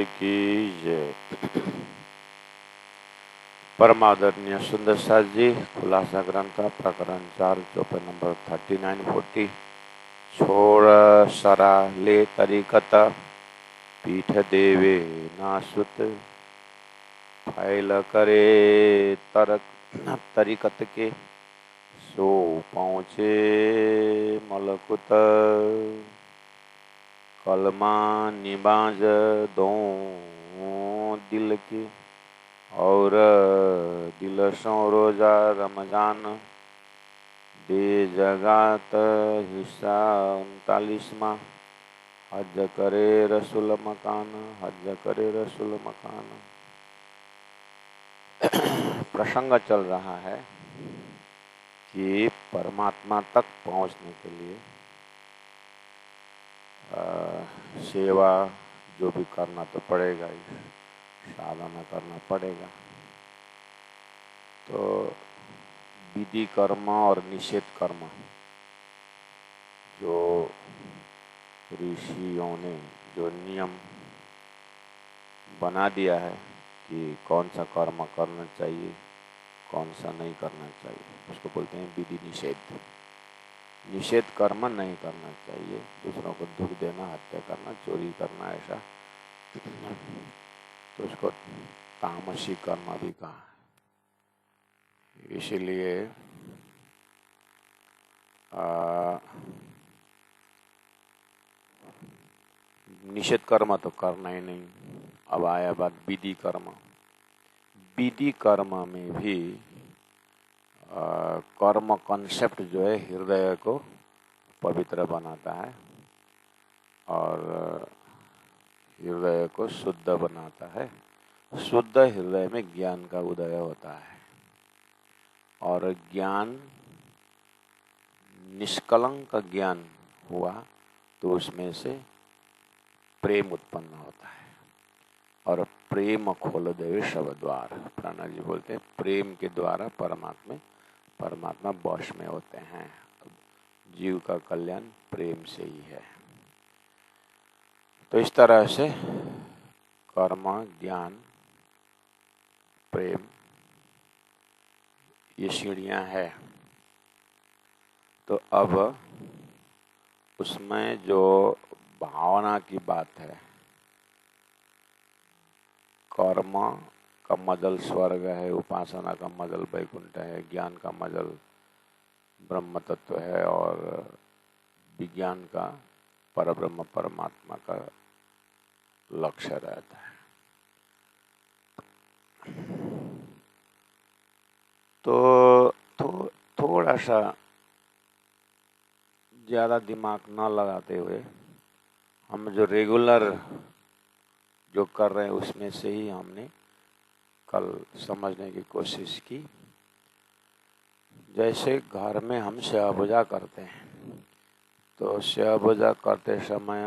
की जय। परमादरणीय सुंदर साथ जी, खुलासा ग्रंथ प्रकरण 4 चौपन नंबर 3940। छोड़ सरा ले तरीकत पीठ देवे नासुत, फैल करे तरीकत के सो पहुँचे मलकुत। कलमा निबाज दो दिल के और दिल सो रोजा रमजान दे जगात हिस्सा 39वां। हज करे रसूल मकान, हज करे रसूल मकान। प्रसंग चल रहा है कि परमात्मा तक पहुंचने के लिए सेवा जो भी करना तो पड़ेगा ही, साधना करना पड़ेगा। तो विधि कर्म और निषेध कर्म जो ऋषियों ने जो नियम बना दिया है कि कौन सा कर्म करना चाहिए, कौन सा नहीं करना चाहिए, उसको बोलते हैं विधि निषेध। निषेध कर्म नहीं करना चाहिए, दूसरों को दुख देना, हत्या करना, चोरी करना, ऐसा तो उसको तामसी कर्म भी कहा। इसीलिए निषेध कर्म तो करना ही नहीं। अब आया बात विधि कर्म। विधि कर्म में भी कर्म कॉन्सेप्ट जो है हृदय को पवित्र बनाता है और हृदय को शुद्ध बनाता है। शुद्ध हृदय में ज्ञान का उदय होता है और ज्ञान निष्कलंक ज्ञान हुआ तो उसमें से प्रेम उत्पन्न होता है और प्रेम खोल देवे सब द्वार। प्राणा जी बोलते हैं प्रेम के द्वारा परमात्मा वश में होते हैं। जीव का कल्याण प्रेम से ही है। तो इस तरह से कर्म, ज्ञान, प्रेम ये सीढ़ियां है। तो अब उसमें जो भावना की बात है, कर्म का मजल स्वर्ग है, उपासना का मजल वैकुंठ है, ज्ञान का मजल ब्रह्म तत्व है और विज्ञान का परब्रह्म परमात्मा का लक्ष्य रहता है। तो थोड़ा सा ज्यादा दिमाग न लगाते हुए हम जो रेगुलर जो कर रहे हैं उसमें से ही हमने कल समझने की कोशिश की। जैसे घर में हम सेवा पूजा करते हैं तो सेवा पूजा करते समय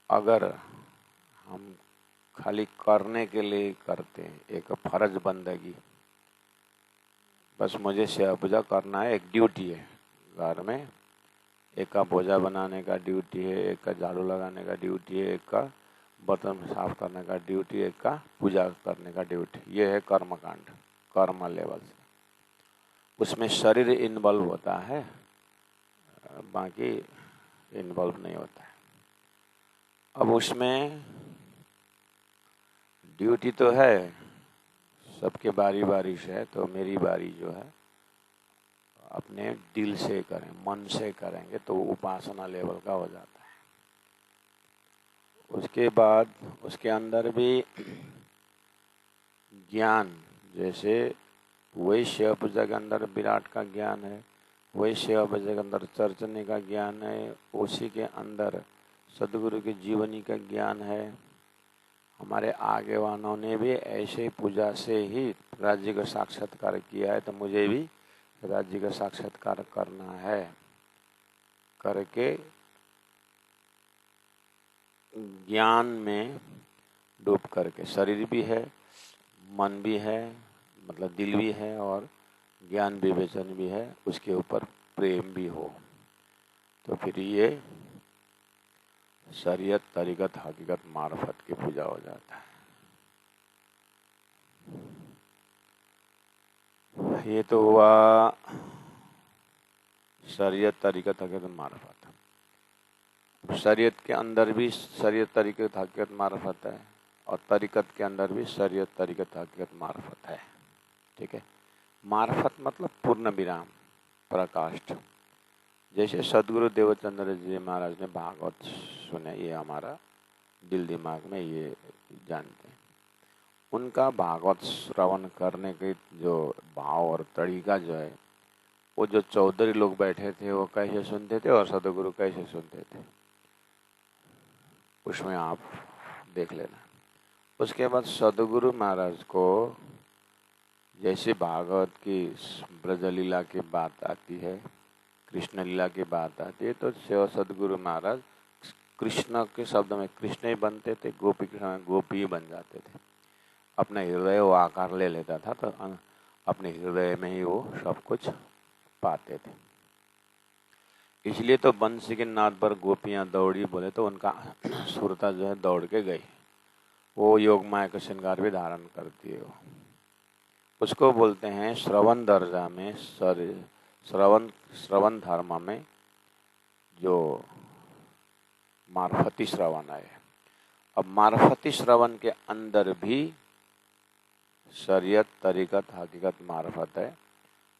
अगर हम खाली करने के लिए करते हैं, एक फर्ज बंदगी, बस मुझे सेवा पूजा करना है, एक ड्यूटी है घर में, एक का भोजा बनाने का ड्यूटी है, एक का झाड़ू लगाने का ड्यूटी है, एक का बर्तन साफ करने का ड्यूटी, एक का पूजा करने का ड्यूटी। ये है कर्मकांड, कर्म लेवल से। उसमें शरीर इन्वॉल्व होता है, बाकी इन्वॉल्व नहीं होता है। अब उसमें ड्यूटी तो है, सबके बारी बारी से है, तो मेरी बारी जो है अपने दिल से करें, मन से करेंगे तो उपासना लेवल का हो जाता है। उसके बाद उसके अंदर भी ज्ञान, जैसे वही शिव पूजा के अंदर विराट का ज्ञान है, वही शिव पूजा के अंदर चर्चने का ज्ञान है, उसी के अंदर सदगुरु की जीवनी का ज्ञान है। हमारे आगे वालों ने भी ऐसे पूजा से ही राज्य का साक्षात्कार किया है, तो मुझे भी राज्य का साक्षात्कार करना है करके ज्ञान में डूब करके, शरीर भी है, मन भी है, मतलब दिल भी है और ज्ञान विवेचन भी है, उसके ऊपर प्रेम भी हो, तो फिर ये शरीयत तरीकत हकीकत मार्फत की पूजा हो जाता है। ये तो हुआ शरीयत तरीकत हकीकत मार्फत। शरीयत के अंदर भी शरीयत तरीकत हकीकत मार्फत है और तरीकत के अंदर भी शरीयत तरीकत हकीकत मार्फत है। ठीक है। मार्फत मतलब पूर्ण विराम, प्रकाष्ठ। जैसे सदगुरु देवचंद्र जी महाराज ने भागवत सुने, ये हमारा दिल दिमाग में ये जानते हैं। उनका भागवत श्रवण करने के जो भाव और तरीका जो है, वो जो चौधरी लोग बैठे थे वो कैसे सुनते थे और सदगुरु कैसे सुनते थे, उसमें आप देख लेना। उसके बाद सदगुरु महाराज को जैसे भागवत की ब्रजलीला की बात आती है, कृष्ण लीला की बात आती है, तो शिव सदगुरु महाराज कृष्ण के शब्द में कृष्ण ही बनते थे, गोपी के समय गोपी ही बन जाते थे। अपने हृदय वो आकार ले लेता था, तो अपने हृदय में ही वो सब कुछ पाते थे। इसलिए तो बंसी के नाद पर गोपियां दौड़ी बोले तो उनका सुरता जो है दौड़ के गई। वो योग माया का श्रृंगार भी धारण करती है। उसको बोलते हैं श्रवण दर्जा में, श्रवण धर्म में जो मार्फती श्रवण है। अब मार्फती श्रवण के अंदर भी शरीयत तरीकत हकीकत मार्फत है।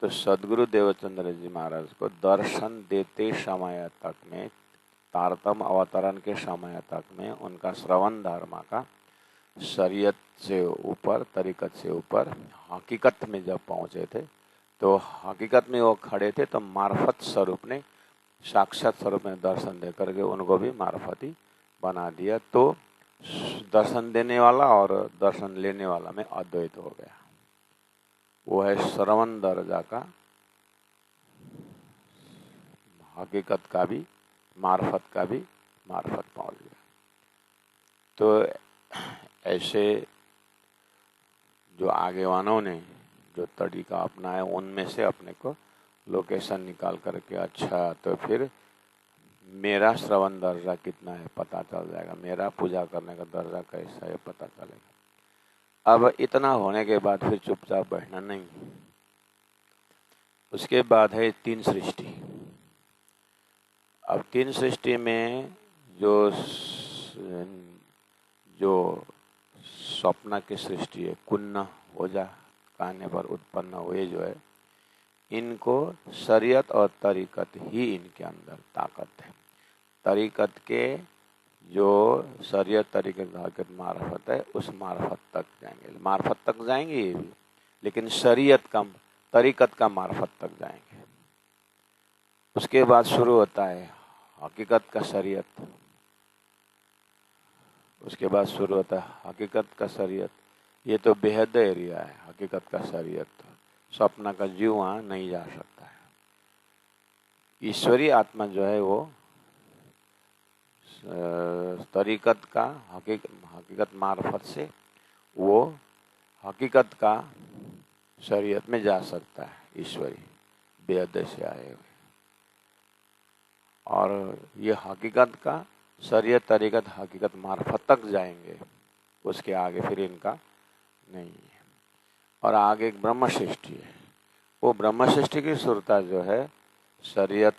तो सदगुरु देवचंद्र जी महाराज को दर्शन देते समय तक में, तारतम अवतरण के समय तक में, उनका श्रवण धर्म का शरीयत से ऊपर तरीकत से ऊपर हकीकत में जब पहुंचे थे, तो हकीकत में वो खड़े थे, तो मार्फत स्वरूप ने, साक्षात स्वरूप में दर्शन दे करके उनको भी मार्फती बना दिया। तो दर्शन देने वाला और दर्शन लेने वाला में अद्वैत हो गया। वो है श्रवण दर्जा का, हकीकत का भी, मार्फत का भी मार्फत पहुंच गया। तो ऐसे जो आगेवानों ने जो तरीका अपनाया, उनमें से अपने को लोकेशन निकाल करके, अच्छा तो फिर मेरा श्रवण दर्जा कितना है पता चल जाएगा, मेरा पूजा करने का दर्जा कैसा है पता चलेगा। अब इतना होने के बाद फिर चुपचाप बैठना नहीं। उसके बाद है तीन सृष्टि। अब तीन सृष्टि में जो स्वप्न की सृष्टि है, कुन्न हो जा कहने पर उत्पन्न हुए जो है, इनको शरीयत और तरीकत ही इनके अंदर ताकत है। तरीकत के जो शरीयत तरीकत मार्फत है, उस मार्फत तक जाएंगे, मार्फत तक जाएंगे ये भी, लेकिन शरीयत का तरीकत का मार्फत तक जाएंगे। उसके बाद शुरू होता है हकीकत का शरीयत। उसके बाद शुरू होता है हकीकत का शरीयत। ये तो बेहद एरिया है हकीकत का शरीयत। स्वप्न का जीव वहाँ नहीं जा सकता है। ईश्वरीय आत्मा जो है वो तरीकत का हकीकत मार्फत से वो हकीकत का शरीयत में जा सकता है, ईश्वरी बेहद से आए हुए। और ये हकीकत का शरीयत तरीकत हकीकत मार्फत तक जाएंगे, उसके आगे फिर इनका नहीं है। और आगे एक ब्रह्म सृष्टि है। वो ब्रह्म सृष्टि की सुरता जो है शरीयत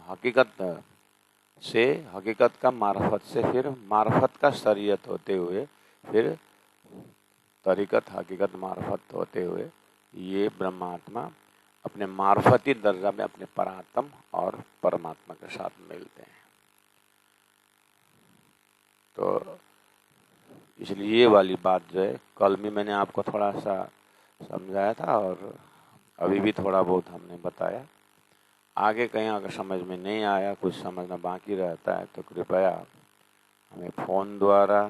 हकीकत से, हकीकत का मार्फत से, फिर मार्फत का शरीयत होते हुए, फिर तरीकत हकीकत मार्फत होते हुए ये ब्रह्मात्मा अपने मार्फती दर्जा में अपने परात्म और परमात्मा के साथ मिलते हैं। तो इसलिए ये वाली बात जो है, कल भी मैंने आपको थोड़ा सा समझाया था और अभी भी थोड़ा बहुत हमने बताया। आगे कहीं अगर समझ में नहीं आया, कुछ समझना बाकी रहता है, तो कृपया हमें फ़ोन द्वारा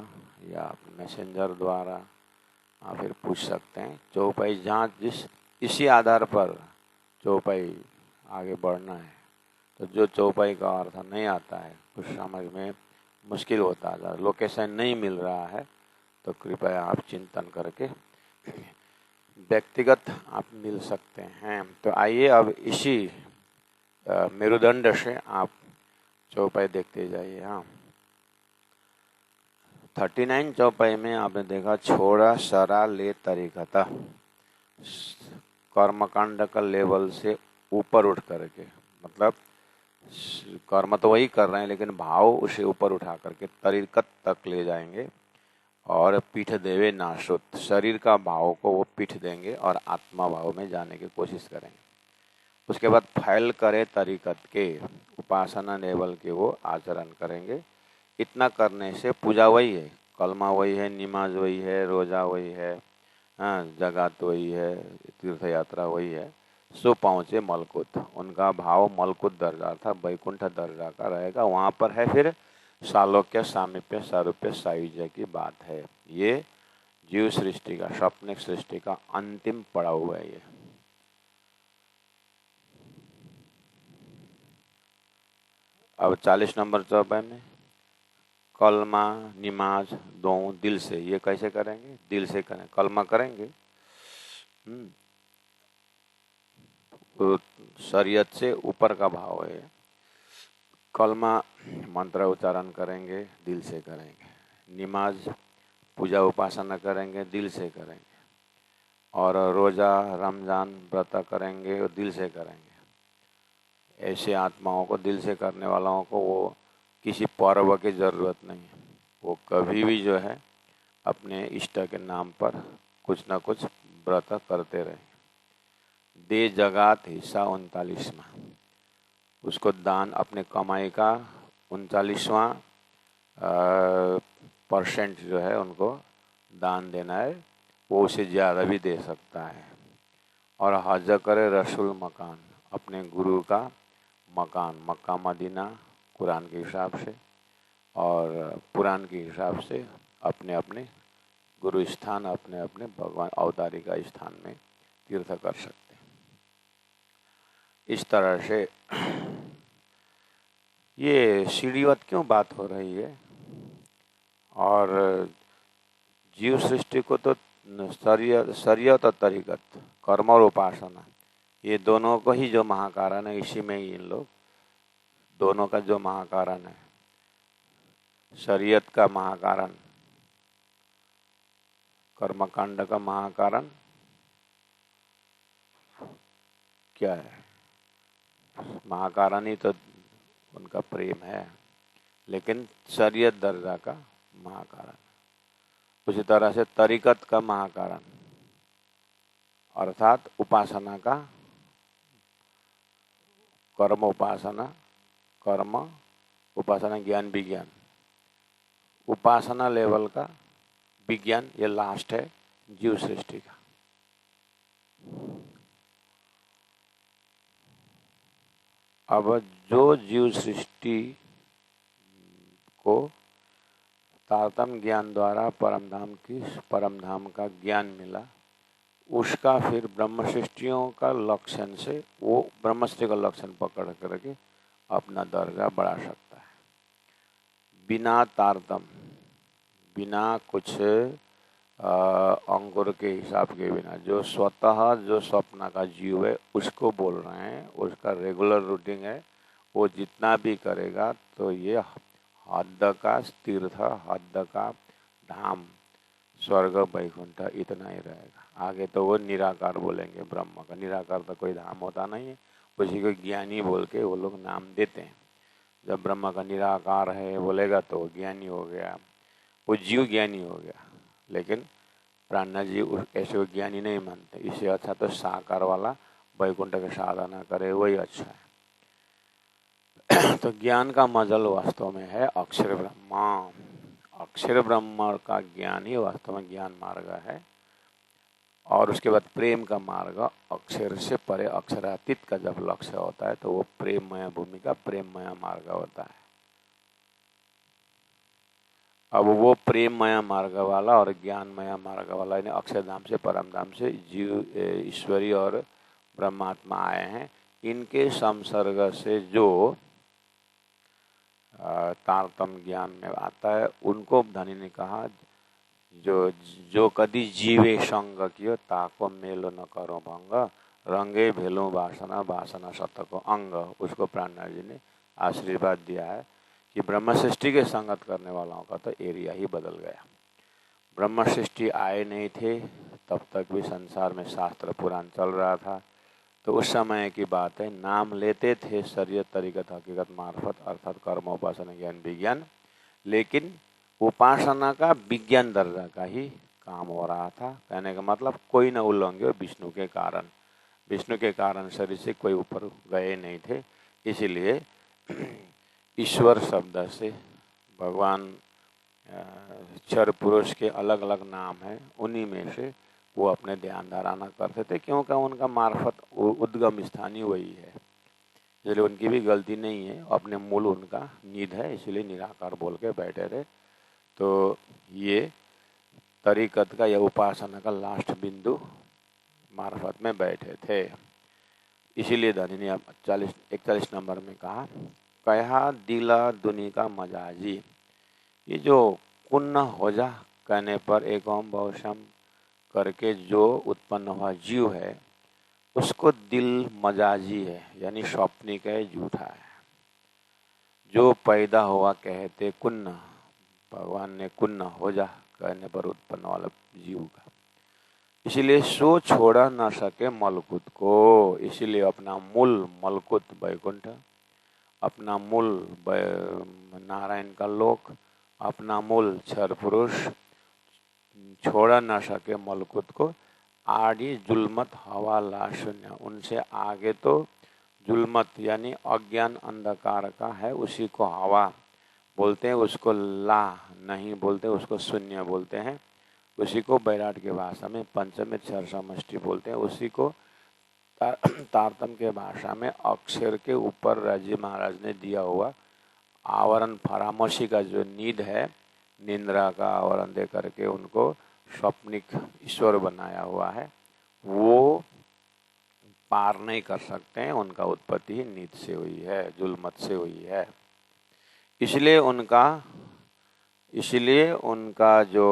या मैसेंजर द्वारा आप फिर पूछ सकते हैं। चौपाई जहाँ इसी आधार पर चौपाई आगे बढ़ना है। तो जो चौपाई का अर्थ नहीं आता है, कुछ समझ में मुश्किल होता है, लोकेशन नहीं मिल रहा है, तो कृपया आप चिंतन करके व्यक्तिगत आप मिल सकते हैं। तो आइए अब इसी मेरुदंड से आप चौपाई देखते जाइए। हाँ। 39 चौपाई में आपने देखा छोड़ा सरा ले तरीकता, कर्मकांड का लेवल से ऊपर उठ करके, मतलब कर्म तो वही कर रहे हैं लेकिन भाव उसे ऊपर उठा करके तरीकत तक ले जाएंगे और पीठ देवे नाशुत, शरीर का भाव को वो पीठ देंगे और आत्मा भाव में जाने की कोशिश करेंगे। उसके बाद फैल करे तरीकत के, उपासना लेवल के वो आचरण करेंगे। इतना करने से पूजा वही है, कलमा वही है, निमाज वही है, रोजा वही है, हाँ जगात वही है, तीर्थ यात्रा वही है, सो पहुँचे मलकुत। उनका भाव मलकुत दर्जा अर्थात वैकुंठ दर्जा का रहेगा। वहाँ पर है फिर सालोक्य, सामीप्य, सारूप्य, सायुज्य की बात है। ये जीव सृष्टि का, स्वप्निक सृष्टि का अंतिम पड़ाव है ये। अब 40 नंबर चौपाई में कलमा निमाज दो दिल से, ये कैसे करेंगे? दिल से करें, कलमा करेंगे तो शरीयत से ऊपर का भाव है। कलमा मंत्र उच्चारण करेंगे, दिल से करेंगे। निमाज पूजा उपासना करेंगे, दिल से करेंगे। और रोजा रमजान व्रत करेंगे, दिल से करेंगे। ऐसे आत्माओं को, दिल से करने वालों को, वो किसी पर्व की जरूरत नहीं है। वो कभी भी जो है अपने इष्ट के नाम पर कुछ न कुछ व्रत करते रहे। दे जगात हिस्सा 39वां, उसको दान अपने कमाई का 39वां % जो है उनको दान देना है। वो उसे ज़्यादा भी दे सकता है। और हज करे रसूल मकान, अपने गुरु का मकान, मक्का मदीना कुरान के हिसाब से और पुराण के हिसाब से अपने अपने गुरु स्थान, अपने अपने भगवान अवतारी का स्थान में तीर्थ कर सकते हैं। इस तरह से ये सीढ़ीवत क्यों बात हो रही है? और जीव सृष्टि को तो शरीयत और तरीकत, कर्म और उपासना, ये दोनों को ही जो महाकारण है, इसी में ही इन लोग दोनों का जो महाकारण है, शरीयत का महाकारण, कर्मकांड का महाकारण क्या है? महाकारण ही तो उनका प्रेम है, लेकिन शरीयत दर्जा का महाकारण। उसी तरह से तरीकत का महाकारण अर्थात उपासना का, कर्म उपासना, कर्म उपासना, ज्ञान विज्ञान, उपासना लेवल का विज्ञान, ये लास्ट है जीव सृष्टि का। अब जो जीव सृष्टि को तारतम्य ज्ञान द्वारा परमधाम का ज्ञान मिला, उसका फिर ब्रह्म सृष्टियों का लक्षण से वो ब्रह्म सृष्टि का लक्षण पकड़ करके अपना दर्जा बढ़ा सकता है। बिना तारतम्य, बिना कुछ अंकुर के हिसाब के बिना, जो स्वतः जो स्वप्न का जीव है उसको बोल रहे हैं, उसका रेगुलर रूटीन है, वो जितना भी करेगा तो ये हद का तीर्थ, हद का धाम, स्वर्ग वैकुंठ इतना ही रहेगा। आगे तो वो निराकार बोलेंगे। ब्रह्म का निराकार तो कोई धाम होता नहीं है, उसी को ज्ञानी बोल के वो लोग नाम देते हैं। जब ब्रह्म का निराकार है बोलेगा तो ज्ञानी हो गया, वो जीव ज्ञानी हो गया। लेकिन प्राणा जी ऐसे ज्ञानी नहीं मानते। इससे अच्छा तो साकार वाला वैकुंठ का साधना करे, वही अच्छा है। तो ज्ञान का मजल वास्तव में है अक्षर ब्रह्मा। अक्षर ब्रह्म का ज्ञान ही वास्तव में ज्ञान मार्ग है। और उसके बाद प्रेम का मार्ग, अक्षर से परे अक्षरातीत का जब लक्ष्य होता है तो वो प्रेममय भूमिका, प्रेममय मार्ग होता है। अब वो प्रेममय मार्ग वाला और ज्ञानमय मार्ग वाला, यानी अक्षरधाम से परमधाम से जीव ईश्वरी और ब्रह्मात्मा आए हैं। इनके संसर्ग से जो तारतम्य ज्ञान में आता है, उनको धनी ने कहा जो कदी जीवे संग कियो ताको मेलो न करो भंग, रंगे भेलो वासना वासना सत को अंग। उसको प्राणनाथ जी ने आशीर्वाद दिया है कि ब्रह्म सृष्टि के संगत करने वालों का तो एरिया ही बदल गया। ब्रह्म सृष्टि आए नहीं थे तब तक भी संसार में शास्त्र पुराण चल रहा था। तो उस समय की बात है, नाम लेते थे शरीयत तरीकत हकीकत मार्फत अर्थात कर्म उपासना ज्ञान विज्ञान, लेकिन उपासना का विज्ञान दर्जा का ही काम हो रहा था। कहने का मतलब कोई न उल्लंघे विष्णु के कारण, विष्णु के कारण शरीर से कोई ऊपर गए नहीं थे। इसीलिए ईश्वर शब्द से भगवान क्षर पुरुष के अलग अलग नाम हैं, उन्हीं में से वो अपने ध्यान धारणा करते थे, क्योंकि उनका मार्फत उद्गम स्थान ही वही है। इसलिए उनकी भी गलती नहीं है, अपने मूल उनका निध है, इसलिए निराकार बोल के बैठे रहे। तो ये तरीकत का या उपासना का लास्ट बिंदु मार्फत में बैठे थे। इसीलिए धनी ने 41 नंबर में कहा दिला दुनी का मजाजी। ये जो कुन्न हो जा कहने पर एक ओम बहुशम करके जो उत्पन्न हुआ जीव है, उसको दिल मजाजी है, यानी स्वप्निक है, झूठा है। जो पैदा हुआ कहते कुन्न, भगवान ने कुन्न हो जा कहने पर उत्पन्न वाला जीव का। इसीलिए सो छोड़ा न सके मलकुत को, इसीलिए अपना मूल मलकुत वैकुंठ, अपना मूल नारायण का लोक, अपना मूल क्षर पुरुष छोड़ा न सके मलकुत को। आड़ी जुल्मत हवा ला शून्य, उनसे आगे तो जुल्मत यानी अज्ञान अंधकार का है, उसी को हवा बोलते हैं, उसको ला नहीं बोलते, उसको शून्य बोलते हैं। उसी को बैराट की भाषा में पंचम क्षर समष्टि बोलते हैं। उसी को तारतम के भाषा में अक्षर के ऊपर राजी महाराज ने दिया हुआ आवरण फरामोशी का जो नींद है, निंद्रा का आवरण दे करके उनको स्वप्निक ईश्वर बनाया हुआ है, वो पार नहीं कर सकते हैं। उनका उत्पत्ति ही नींद से हुई है, जुल्मत से हुई है। इसलिए उनका जो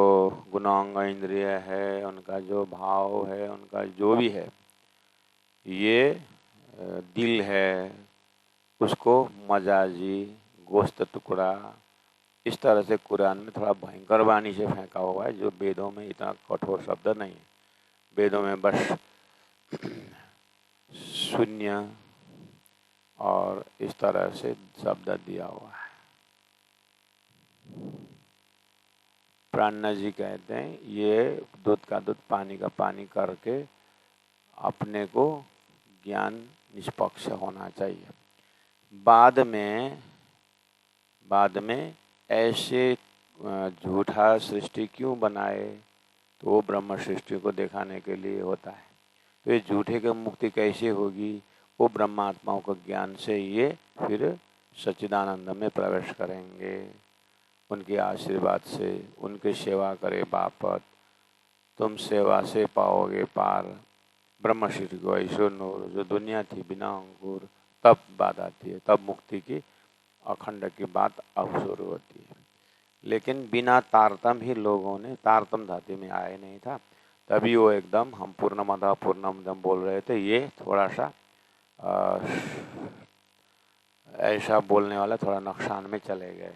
गुणांग इंद्रिय है, उनका जो भाव है, उनका जो भी है, ये दिल है, उसको मजाजी, गोश्त टुकड़ा, इस तरह से कुरान में थोड़ा भयंकर वाणी से फेंका हुआ है, जो वेदों में इतना कठोर शब्द नहीं है। वेदों में बस शून्य और इस तरह से शब्द दिया हुआ है। प्राणनाथ जी कहते हैं ये दूध का दूध पानी का पानी करके अपने को ज्ञान निष्पक्ष होना चाहिए। बाद में ऐसे झूठा सृष्टि क्यों बनाए, तो वो ब्रह्म सृष्टि को दिखाने के लिए होता है। तो ये झूठे की मुक्ति कैसे होगी, वो ब्रह्मात्माओं के ज्ञान से ये फिर सच्चिदानंद में प्रवेश करेंगे। उनके आशीर्वाद से, उनकी सेवा करे बापत, तुम सेवा से पाओगे पार ब्रह्म सृष्टि को ऐसो नूर। जो दुनिया थी बिना अंकुर, तब बात आती है, तब मुक्ति की अखंड की बात अब शुरू होती है। लेकिन बिना तारतम ही लोगों ने, तारतम धातु में आए नहीं था, तभी वो एकदम हम पूर्णमदः पूर्णमिदं बोल रहे थे। ये थोड़ा सा ऐसा बोलने वाला थोड़ा नुकसान में चले गए,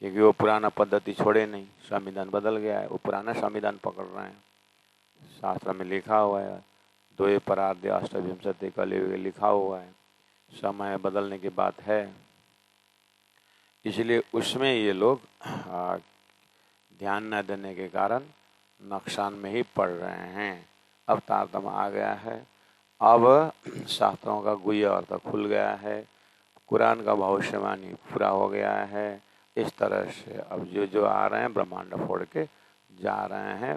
क्योंकि वो पुराना पद्धति छोड़े नहीं। संविधान बदल गया है, वो पुराना संविधान पकड़ रहे हैं। शास्त्र में लिखा हुआ है, द्वे परार्धे अष्टविंशति कलियुग लिखा हुआ है, समय बदलने की बात है। इसलिए उसमें ये लोग ध्यान न देने के कारण नुकसान में ही पड़ रहे हैं। अब तारतम्य आ गया है, अब शास्त्रों का गुह्य अर्थ खुल गया है, कुरान का भविष्यवाणी पूरा हो गया है। इस तरह से अब जो आ रहे हैं ब्रह्मांड फोड़ के जा रहे हैं,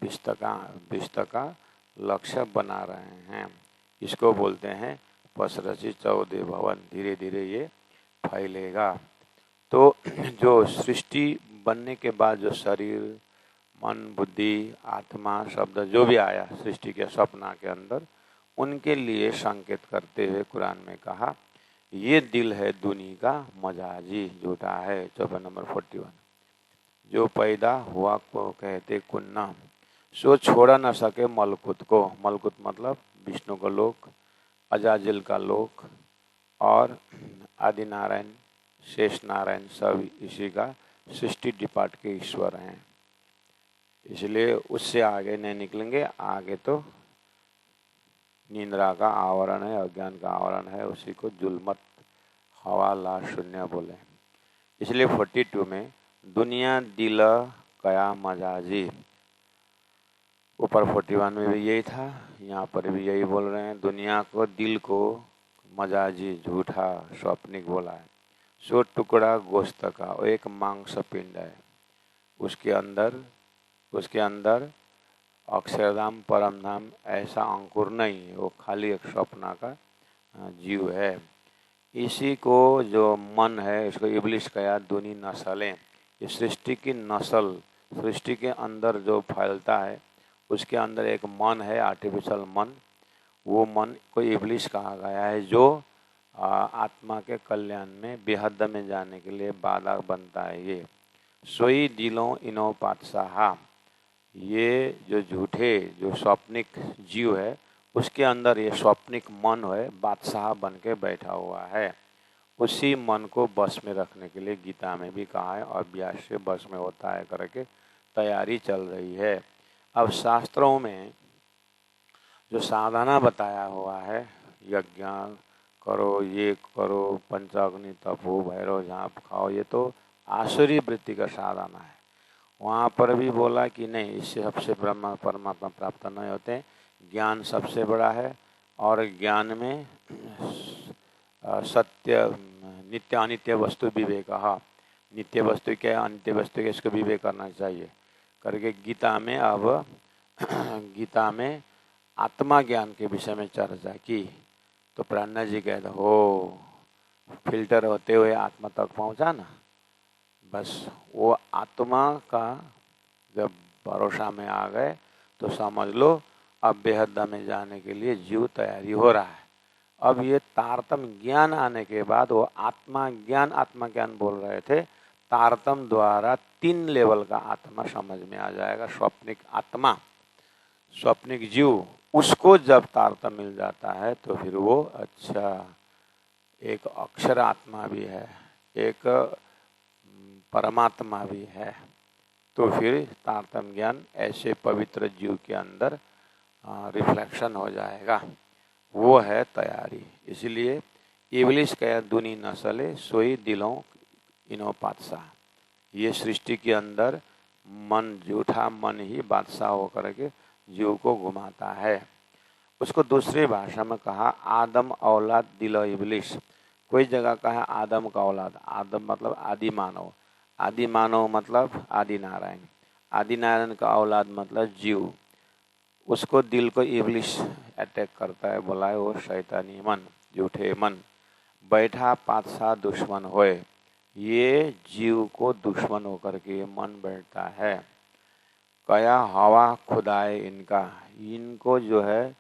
विश्व का लक्ष्य बना रहे हैं। इसको बोलते हैं पसरसी चौदह भवन। धीरे धीरे ये फैलेगा। तो जो सृष्टि बनने के बाद जो शरीर, मन, बुद्धि, आत्मा शब्द जो भी आया सृष्टि के सपना के अंदर, उनके लिए संकेत करते हुए कुरान में कहा ये दिल है दुनी का मजाजी, झूठा है। चौपा नंबर 41। जो पैदा हुआ को कहते कुन्ना, सो छोड़ा न सके मलकुत को। मलकुत मतलब विष्णु का लोक, अजाजिल का लोक और आदि नारायण शेष नारायण सब इसी का सृष्टि डिपार्ट के ईश्वर हैं। इसलिए उससे आगे नहीं निकलेंगे। आगे तो निंद्रा का आवरण है, अज्ञान का आवरण है, उसी को जुल्मत हवा ला शून्य बोले। इसलिए 42 में दुनिया दिल कया मजाजी, ऊपर 41 में भी यही था, यहाँ पर भी यही बोल रहे हैं। दुनिया को, दिल को मजाजी, झूठा, स्वप्निक बोला है। सो टुकड़ा गोश्त का, वो एक मांस पिंड है, उसके अंदर अक्षरधाम परमधाम ऐसा अंकुर नहीं है, वो खाली एक स्वप्न का जीव है। इसी को जो मन है, इसको इब्लिस कहा दुनी नस्लें। ये सृष्टि की नस्ल, सृष्टि के अंदर जो फैलता है उसके अंदर एक मन है, आर्टिफिशियल मन। वो मन को इब्लिस कहा गया है, जो आत्मा के कल्याण में, बेहद में जाने के लिए बाधा बनता है। ये सोई दिलों इनो पातशाह, ये जो झूठे, जो स्वप्निक जीव है, उसके अंदर ये स्वप्निक मन है, बादशाह बन के बैठा हुआ है। उसी मन को बस में रखने के लिए गीता में भी कहा है, अभ्यास से बस में होता है करके तैयारी चल रही है। अब शास्त्रों में जो साधना बताया हुआ है, यज्ञ करो, ये करो, पंचाग्नि तपो, भैरव झाँप खाओ, ये तो आसुरी वृत्ति का साधना है। वहाँ पर भी बोला कि नहीं, इससे सबसे ब्रह्म परमात्मा प्राप्त नहीं होते, ज्ञान सबसे बड़ा है। और ज्ञान में सत्य, नित्य अनित्य वस्तु विवेक, नित्य वस्तु क्या है, अनित्य वस्तु क्या, इसको विवेक करना चाहिए करके गीता में, अब गीता में आत्मा ज्ञान के विषय में चर्चा की। तो प्राणा जी कहते हो, फिल्टर होते हुए आत्मा तक पहुँचा ना, बस वो आत्मा का जब भरोसा में आ गए तो समझ लो अब बेहद में जाने के लिए जीव तैयारी हो रहा है। अब ये तारतम ज्ञान आने के बाद वो आत्मा ज्ञान बोल रहे थे, तारतम द्वारा 3 लेवल का आत्मा समझ में आ जाएगा। स्वप्निक आत्मा, स्वप्निक जीव, उसको जब तारतम मिल जाता है तो फिर वो अच्छा एक अक्षर आत्मा भी है, एक परमात्मा भी है। तो फिर तारतम ज्ञान ऐसे पवित्र जीव के अंदर रिफ्लेक्शन हो जाएगा, वो है तैयारी। इसलिए इब्लिस कह दुनी नस्ले सोई दिलों इनो बादशाह, ये सृष्टि के अंदर मन, झूठा मन ही बादशाह होकर के जीव को घुमाता है। उसको दूसरी भाषा में कहा आदम औलाद दिलो इब्लिस। कोई जगह कहा आदम का औलाद, आदम मतलब आदि मानव, आदि मानव मतलब आदि नारायण, आदि नारायण का औलाद मतलब जीव। उसको दिल को इब्लिस अटैक करता है, बोला है वो शैतानी मन, झूठे मन, बैठा पातशाह दुश्मन होए। ये जीव को दुश्मन होकर के ये मन बैठता है। कया हवा खुदाए इनका, इनको जो है,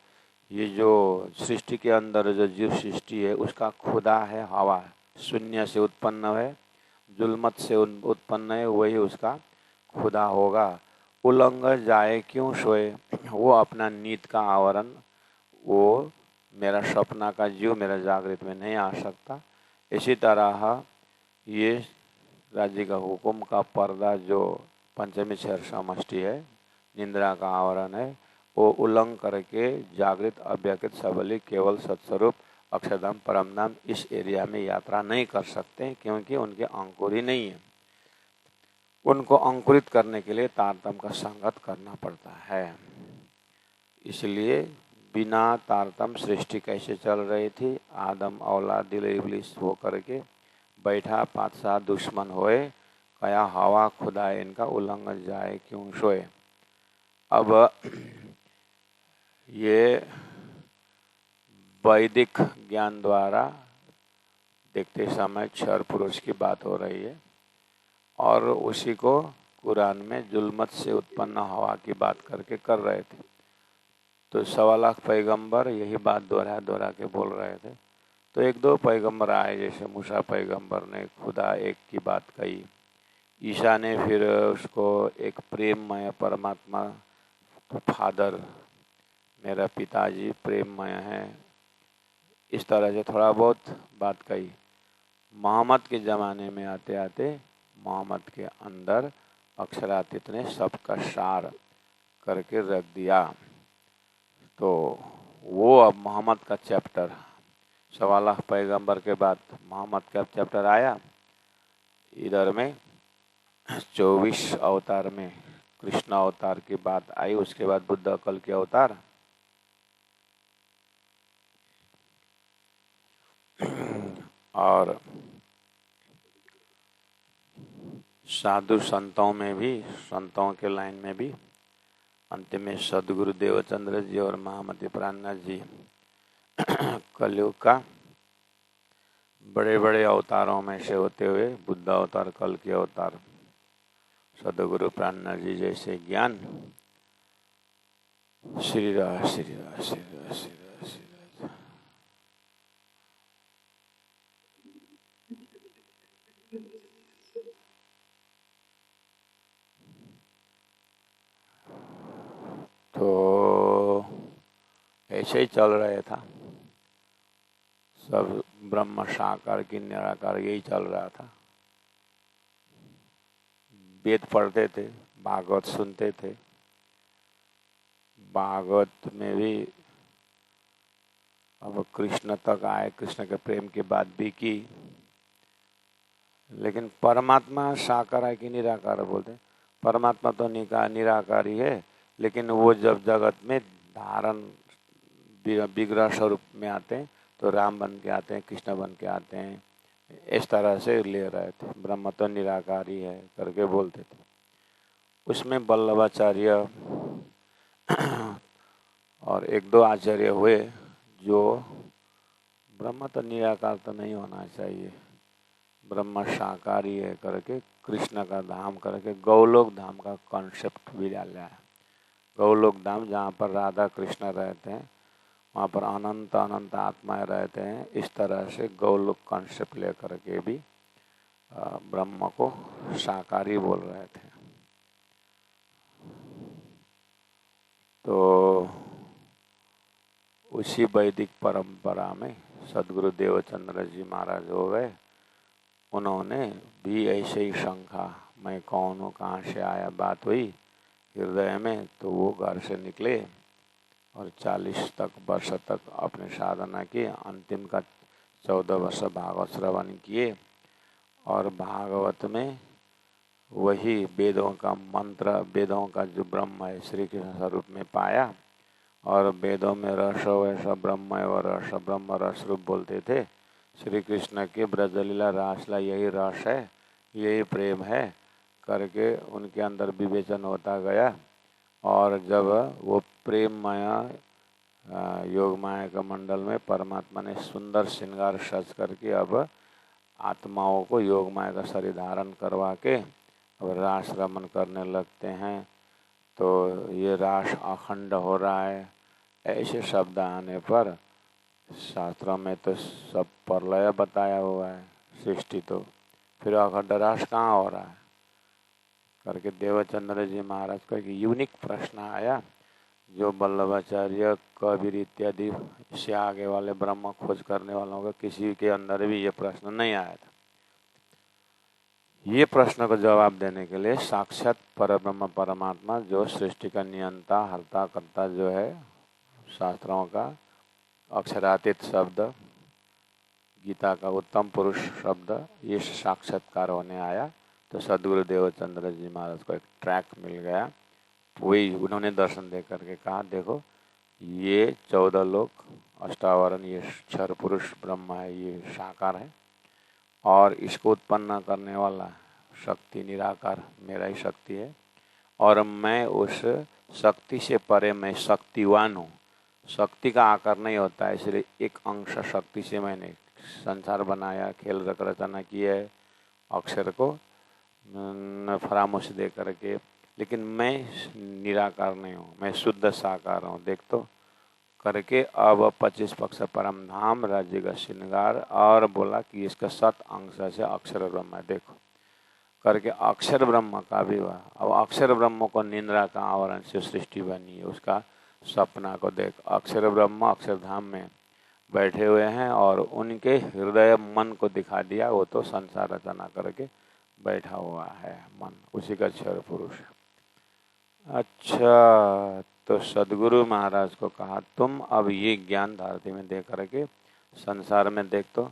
ये जो सृष्टि के अंदर जो जीव सृष्टि है उसका खुदा है हवा, शून्य से उत्पन्न है, जुल्मत से उत्पन्न है, वही उसका खुदा होगा। उलंग जाए क्यों सोए, वो अपना नीत का आवरण, वो मेरा सपना का जीव मेरा जागृत में नहीं आ सकता। इसी तरह ये राज्य का हुक्म का पर्दा जो पंचमी क्षर समष्टि है, निंद्रा का आवरण है, वो उल्लंघन करके जागृत अव्यक्त सबली केवल सत्स्वरूप अक्षरधाम परमधाम इस एरिया में यात्रा नहीं कर सकते, क्योंकि उनके अंकुर ही नहीं है। उनको अंकुरित करने के लिए तारतम का संगत करना पड़ता है। इसलिए बिना तारतम सृष्टि कैसे चल रही थी, आदम औलाद दिल इब्लिस हो करके बैठा पातशाह दुश्मन होए, कया हवा खुदा इनका उल्लंघन जाए क्यों सोए। अब ये वैदिक ज्ञान द्वारा देखते समय क्षर पुरुष की बात हो रही है, और उसी को कुरान में जुल्मत से उत्पन्न हवा की बात करके कर रहे थे। तो 1.25 लाख पैगंबर यही बात दोहरा के बोल रहे थे। तो 1-2 पैगंबर आए, जैसे मूसा पैगंबर ने खुदा एक की बात कही, ईसा ने फिर उसको एक प्रेममय परमात्मा, फादर मेरा पिताजी प्रेममय है, इस तरह से थोड़ा बहुत बात कही। मोहम्मद के ज़माने में आते आते मोहम्मद के अंदर अक्षरातीत ने सबका सार करके रख दिया। तो वो अब मोहम्मद का चैप्टर, 1.25 पैगंबर के बाद मोहम्मद का चैप्टर आया। इधर में 24 अवतार में कृष्ण अवतार की बात आई, उसके बाद बुद्ध कल के अवतार। और साधु संतों में भी, संतों के लाइन में भी अंतिम में सदगुरु देवचंद्र जी और महामति प्राणनाथ जी कलयुग का बड़े बड़े अवतारों में से होते हुए बुद्ध अवतार, कल के अवतार, सदगुरु प्राणनाथ जी जैसे ज्ञान। श्री राम श्री राम श्री राम श्री राम श्री राम। तो ऐसे ही चल रहा था सब, ब्रह्म साकार की निराकार यही चल रहा था। वेद पढ़ते थे, भागवत सुनते थे, भागवत में भी अब कृष्ण तक आए, कृष्ण के प्रेम की बात भी की। लेकिन परमात्मा साकार है कि निराकार बोलते? परमात्मा तो निराकार ही है, लेकिन वो जब जगत में धारण विग्रह स्वरूप में आते हैं तो राम बन के आते हैं, कृष्ण बन के आते हैं, इस तरह से ले रहे थे। ब्रह्म तो निराकार ही है करके बोलते थे। उसमें वल्लभाचार्य और 1-2 आचार्य हुए जो ब्रह्म तो निराकार तो नहीं होना चाहिए, ब्रह्म साकार ही है करके कृष्ण का धाम करके गौलोक धाम का कॉन्सेप्ट भी डाला है। गौलोक धाम जहाँ पर राधा कृष्ण रहते हैं, वहाँ पर अनंत अनंत आत्माएं रहते हैं। इस तरह से गौलोक कॉन्सेप्ट लेकर के भी ब्रह्म को साकारी बोल रहे थे। तो उसी वैदिक परंपरा में सदगुरु देवचंद्र जी महाराज हो गए। उन्होंने भी ऐसे ही शंका, मैं कौन हूँ, कहाँ से आया, बात हुई हृदय में। तो वो घर से निकले और 40 वर्ष तक अपने साधना की। अंतिम का 14 वर्ष भागवत श्रवण किए और भागवत में वही वेदों का मंत्र, वेदों का जो ब्रह्म है श्री कृष्ण स्वरूप में पाया। और वेदों में रस वैसा ब्रह्म और रस ब्रह्म रस रूप बोलते थे। श्री कृष्ण के ब्रजलीला रासला यही रस है, यही प्रेम है करके उनके अंदर विवेचन होता गया। और जब वो प्रेम माया योग माया का मंडल में परमात्मा ने सुंदर श्रृंगार सज करके अब आत्माओं को योग माया का शरीर धारण करवा के अब रास रमन करने लगते हैं। तो ये रास अखंड हो रहा है। ऐसे शब्द आने पर शास्त्रों में तो सब प्रलय बताया हुआ है, सृष्टि तो फिर अखंड रास कहाँ हो रहा है करके देवचंद्र जी महाराज का एक यूनिक प्रश्न आया, जो वल्लभाचार्य, कबीर इत्यादि से आगे वाले ब्रह्म खोज करने वालों का किसी के अंदर भी ये प्रश्न नहीं आया था। ये प्रश्न को जवाब देने के लिए साक्षात परब्रह्म परमात्मा जो सृष्टि का नियंता हर्ता कर्ता जो है, शास्त्रों का अक्षरातीत शब्द, गीता का उत्तम पुरुष शब्द, ये साक्षात्कार होने आया। तो सदगुरु देवचंद्र जी महाराज को एक ट्रैक मिल गया। वही उन्होंने दर्शन दे करके कहा, देखो ये 14 लोक अष्टावरण, ये क्षर पुरुष ब्रह्म है, ये साकार है और इसको उत्पन्न करने वाला शक्ति निराकार मेरा ही शक्ति है। और मैं उस शक्ति से परे मैं शक्तिवान हूँ। शक्ति का आकार नहीं होता है, इसलिए एक अंश शक्ति से मैंने संसार बनाया, खेल रचना की है, अक्षर को फरामोश दे करके। लेकिन मैं निराकार नहीं हूँ, मैं शुद्ध साकार हूँ, देख तो करके अब 25 पक्ष परम धाम राज्य का श्रृंगार और बोला कि इसका 7 अंश से अक्षर ब्रह्म है, देखो करके अक्षर ब्रह्म का भी हुआ। अब अक्षर ब्रह्म को निंद्रा का आवरण से सृष्टि बनी है, उसका सपना को देख। अक्षर ब्रह्म अक्षरधाम में बैठे हुए हैं और उनके हृदय मन को दिखा दिया, वो तो संसार रचना करके बैठा हुआ है मन, उसी का क्षर पुरुष है। अच्छा, तो सदगुरु महाराज को कहा तुम अब ये ज्ञान धारती में दे करके संसार में देख, तो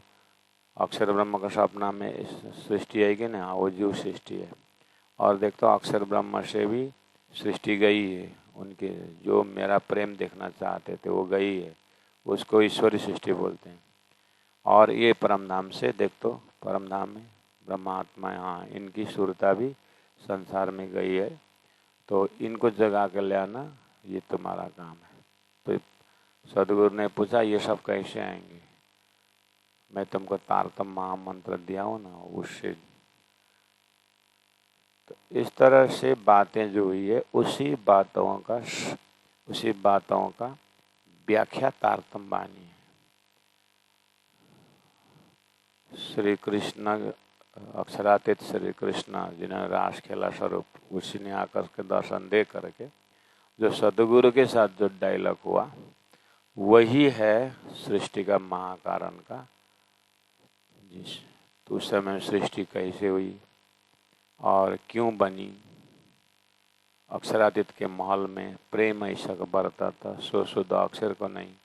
अक्षर ब्रह्म का सपना में सृष्टि है कि नहीं? हाँ, वो जीव सृष्टि है। और देख तो अक्षर ब्रह्म से भी सृष्टि गई है, उनके जो मेरा प्रेम देखना चाहते थे वो गई है, उसको ईश्वरी सृष्टि बोलते हैं। और ये परमधाम से देख तो परमधाम में ब्रह्मात्मा, हाँ इनकी सुरता भी संसार में गई है, तो इनको जगा के ले आना ये तुम्हारा काम है। तो सदगुरु ने पूछा ये सब कैसे आएंगे? मैं तुमको तारतम महामंत्र दिया हूँ ना, उससे। तो इस तरह से बातें जो हुई है उसी बातों का व्याख्या तारतम वाणी है। श्री कृष्ण अक्षरातीत श्री कृष्ण जिन्होंने रास खेला स्वरूप, उसी ने आकर के दर्शन दे करके जो सदगुरु के साथ जो डायलॉग हुआ वही है सृष्टि का महाकारण का। जिस तो उस समय सृष्टि कैसे हुई और क्यों बनी, अक्षरातीत के महल में प्रेम ऐसा बरता था, सो शुद्ध अक्षर को नहीं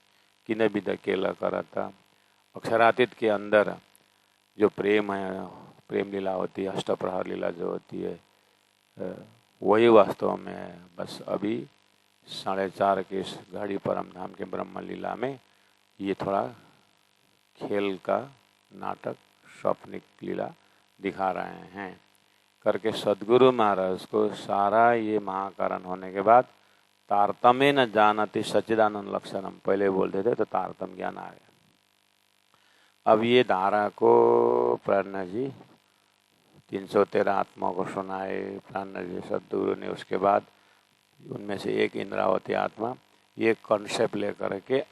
किने भी धकेला करा था। अक्षरातीत के अंदर जो प्रेम है, प्रेम लीला होती है, अष्टप्रहर लीला जो होती है, वही वास्तव में है। बस अभी 4:30 के इस घड़ी परमधाम के ब्रह्म लीला में ये थोड़ा खेल का नाटक, स्वप्निक लीला दिखा रहे हैं करके सदगुरु महाराज को सारा ये महाकारण होने के बाद तारतम्य न जानती सच्चिदानंद लक्षणम पहले बोलते थे, तो तारतम ज्ञान आ गया। अब ये धारा को प्राणनाथ जी 313 आत्मा को सुनाए। प्राणनाथ जी सदगुरु ने उसके बाद उनमें से एक इंद्रावती आत्मा ये कॉन्सेप्ट लेकर के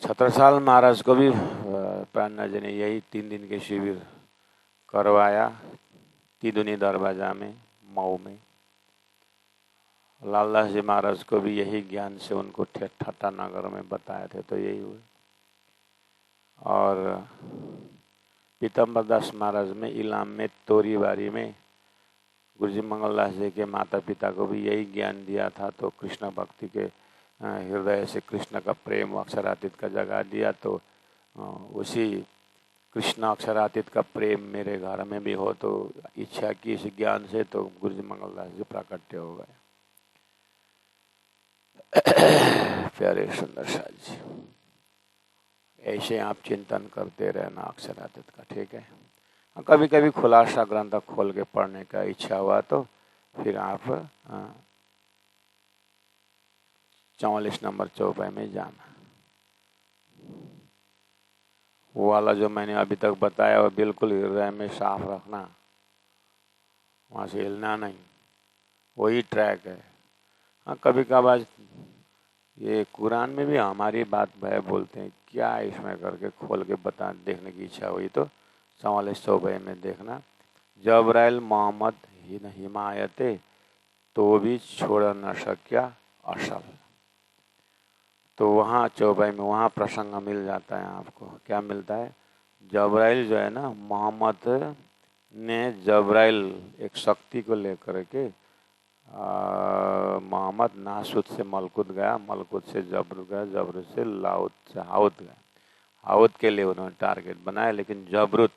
छत्रसाल महाराज को भी प्राणनाथ जी ने यही 3 दिन के शिविर करवाया तिदुनी दरवाजा में, मऊ में। लालदास जी महाराज को भी यही ज्ञान से उनको ठट्टा नगर में बताए थे, तो यही हुए। और पीतम्बर दास महाराज में इलाम में तोरीबारी में गुरुजी मंगलदास जी के माता पिता को भी यही ज्ञान दिया था, तो कृष्ण भक्ति के हृदय से कृष्ण का प्रेम अक्षरातीत का जगा दिया, तो उसी कृष्ण अक्षरातीत का प्रेम मेरे घर में भी हो, तो इच्छा की इस ज्ञान से तो गुरुजी मंगलदास जी प्राकट्य हो गए। प्यारे सुंदर साथ जी, ऐसे आप चिंतन करते रहना अक्षरातीत का, ठीक है? कभी कभी खुलासा ग्रंथ खोल के पढ़ने का इच्छा हुआ तो फिर आप 44 नंबर चौपाई में जाना। वो वाला जो मैंने अभी तक बताया वो बिल्कुल हृदय में साफ रखना, वहाँ से हिलना नहीं, वही ट्रैक है। हाँ, कभी कभार ये कुरान में भी हमारी बात भाई बोलते हैं क्या इसमें करके खोल के बता देखने की इच्छा हुई तो 44 चौपाई में देखना। जबराइल मोहम्मद हिमायते तो भी छोड़ न सक्या असल, तो वहाँ चौपाई में वहाँ प्रसंग मिल जाता है आपको। क्या मिलता है? जबराइल जो है ना, मोहम्मद ने जबराइल एक शक्ति को लेकर के मोहम्मद नासुत से मलकुत गया, मलकुत से जबर गया, जबर से लाउत से हाउत गया। हाउत के लिए उन्होंने टारगेट बनाया, लेकिन जबरुत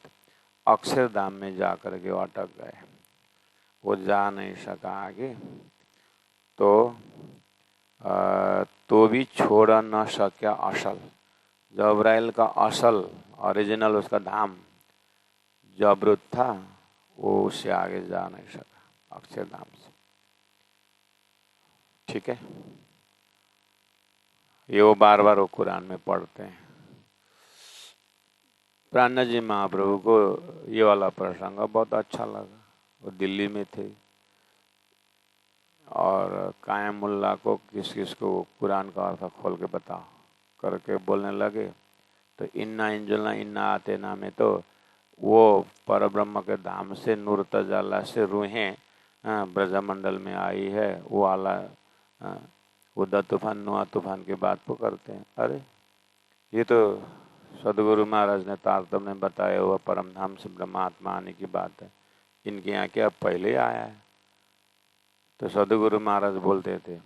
अक्षरधाम में जा कर के अटक गए, वो जा नहीं सका आगे। तो भी छोड़ न सक्या असल, जबराइल का असल ओरिजिनल उसका धाम जबरुत था, वो उससे आगे जा नहीं सका अक्षरधाम से, ठीक है? ये वो बार बार वो कुरान में पढ़ते हैं। प्राणनाथ जी महाप्रभु को ये वाला प्रसंग बहुत अच्छा लगा। वो दिल्ली में थे और कायम मुल्ला को किस किस को कुरान का अर्थ खोल के बता करके बोलने लगे, तो इन्ना इंजुलना इन्ना आते ना में तो वो परब्रह्म के धाम से नूर तजाला से रूहें ब्रजमंडल में आई है, वो आला वो द तूफान नुआ तूफान की बात को करते हैं। अरे ये तो सदगुरु महाराज ने तारतम्य में बताया हुआ परमधाम से ब्रह्मात्मा आने की बात है। इनके यहाँ क्या पहले आया है? तो सदगुरु महाराज बोलते थे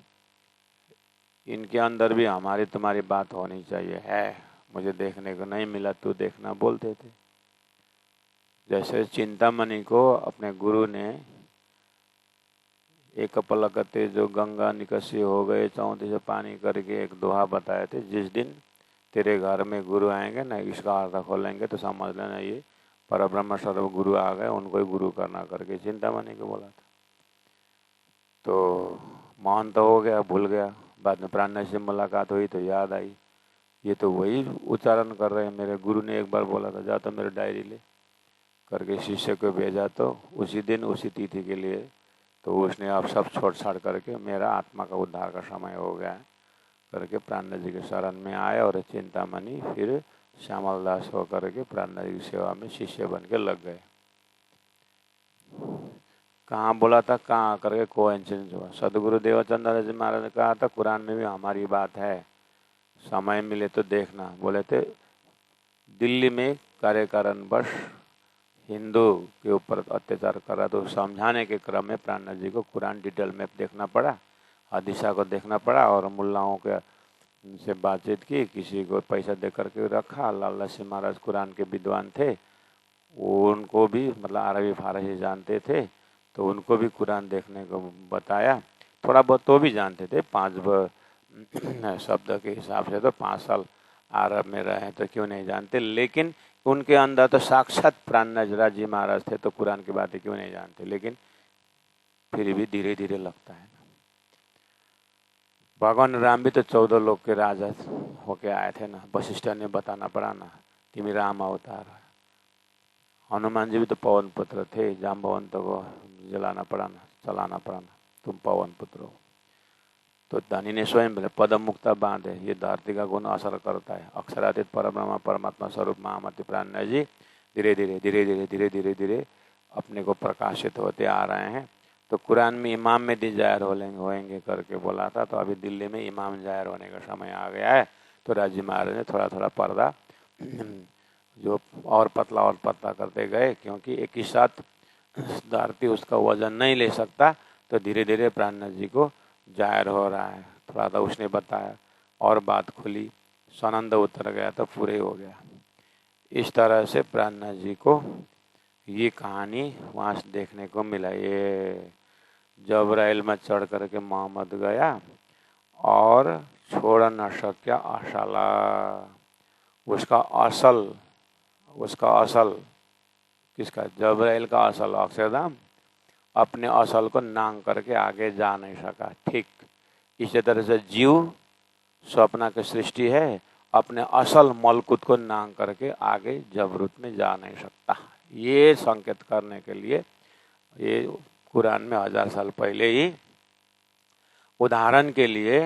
इनके अंदर भी हमारी तुम्हारी बात होनी चाहिए, है मुझे देखने को नहीं मिला, तू देखना, बोलते थे। जैसे चिंतामणि को अपने गुरु ने एक पलकते जो गंगा निकसी हो गए चौंती से पानी करके एक दोहा बताए थे, जिस दिन तेरे घर में गुरु आएंगे ना, इसका अर्थ खोलेंगे तो समझ लेना ये परब्रह्म सर्व गुरु आ गए, उनको ही गुरु करना करके चिंतामणि को बोला था। तो मौन तो हो गया, भूल गया। बाद में प्राण से मुलाकात हुई तो याद आई, ये तो वही उच्चारण कर रहे हैं, मेरे गुरु ने एक बार बोला था जा तो मेरी डायरी ले करके शिष्य को भेजा, तो उसी दिन उसी तिथि के लिए तो उसने अब सब छोड़ छाड़ करके मेरा आत्मा का उद्धार का समय हो गया करके प्राण जी के शरण में आए और चिंतामणि फिर श्यामल दास होकर के प्राण जी की सेवा में शिष्य बन के लग गए। कहाँ बोला था, कहाँ करके कोइंसिडेंस हुआ। सदगुरु देवचंद्र जी महाराज ने कहा था कुरान में भी हमारी बात है, समय मिले तो देखना। बोले थे दिल्ली में कार्यकारण बस हिंदू के ऊपर अत्याचार कर रहा, तो समझाने के क्रम में प्राण जी को कुरान डिटेल में देखना पड़ा, हदीसा को देखना पड़ा और मुल्लाओं के से बातचीत की, किसी को पैसा दे करके रखा। लाला सिंह महाराज कुरान के विद्वान थे, उनको भी मतलब अरबी फारसी जानते थे, तो उनको भी कुरान देखने को बताया। थोड़ा बहुत तो भी जानते थे, 5 शब्द के हिसाब से तो 5 साल अरब में रहे तो क्यों नहीं जानते, लेकिन उनके अंदर तो साक्षात प्राण नजरा जी महाराज थे, तो कुरान की बातें क्यों नहीं जानते, लेकिन फिर भी धीरे धीरे लगता है। भगवान राम भी तो 14 लोग के राजा होके आए थे ना, वशिष्ठ ने बताना पड़ा ना तिमी राम अवतार। हनुमान जी भी तो पवन पुत्र थे, जाम्बवंत को जलाना पड़ा ना, चलाना पड़ा ना, तुम पवन पुत्र हो। तो धनी ने स्वयं बोले पदम मुक्ता बांधे, ये धरती का गुण असर करता है। अक्षरातीत परब्रह्म परमात्मा स्वरूप महामति प्राण जी धीरे धीरे धीरे धीरे धीरे धीरे धीरे अपने को प्रकाशित होते आ रहे हैं। तो कुरान में इमाम में दी जाहिर होएंगे करके बोला था, तो अभी दिल्ली में इमाम जाहिर होने का समय आ गया है। तो राजी महाराज ने थोड़ा थोड़ा पर्दा जो और पतला करते गए, क्योंकि एक ही साथ धरती उसका वजन नहीं ले सकता, तो धीरे धीरे प्राण जी को जाहिर हो रहा है। थोड़ा सा उसने बताया और बात खुली, सनंद उतर गया तो पूरे हो गया। इस तरह से प्राणनाथ जी को ये कहानी वहाँ से देखने को मिला। ये जबराइल में चढ़ करके मोहम्मद गया और छोड़ न सक्या आशाला। उसका असल किसका, जबराइल का असल अक्षरधाम अपने असल को नांग करके आगे जा नहीं सका। ठीक इसी तरह से जीव स्वप्न की सृष्टि है, अपने असल मलकुत को नांग करके आगे जबरूत में जा नहीं सकता। ये संकेत करने के लिए ये कुरान में 1000 साल पहले ही उदाहरण के लिए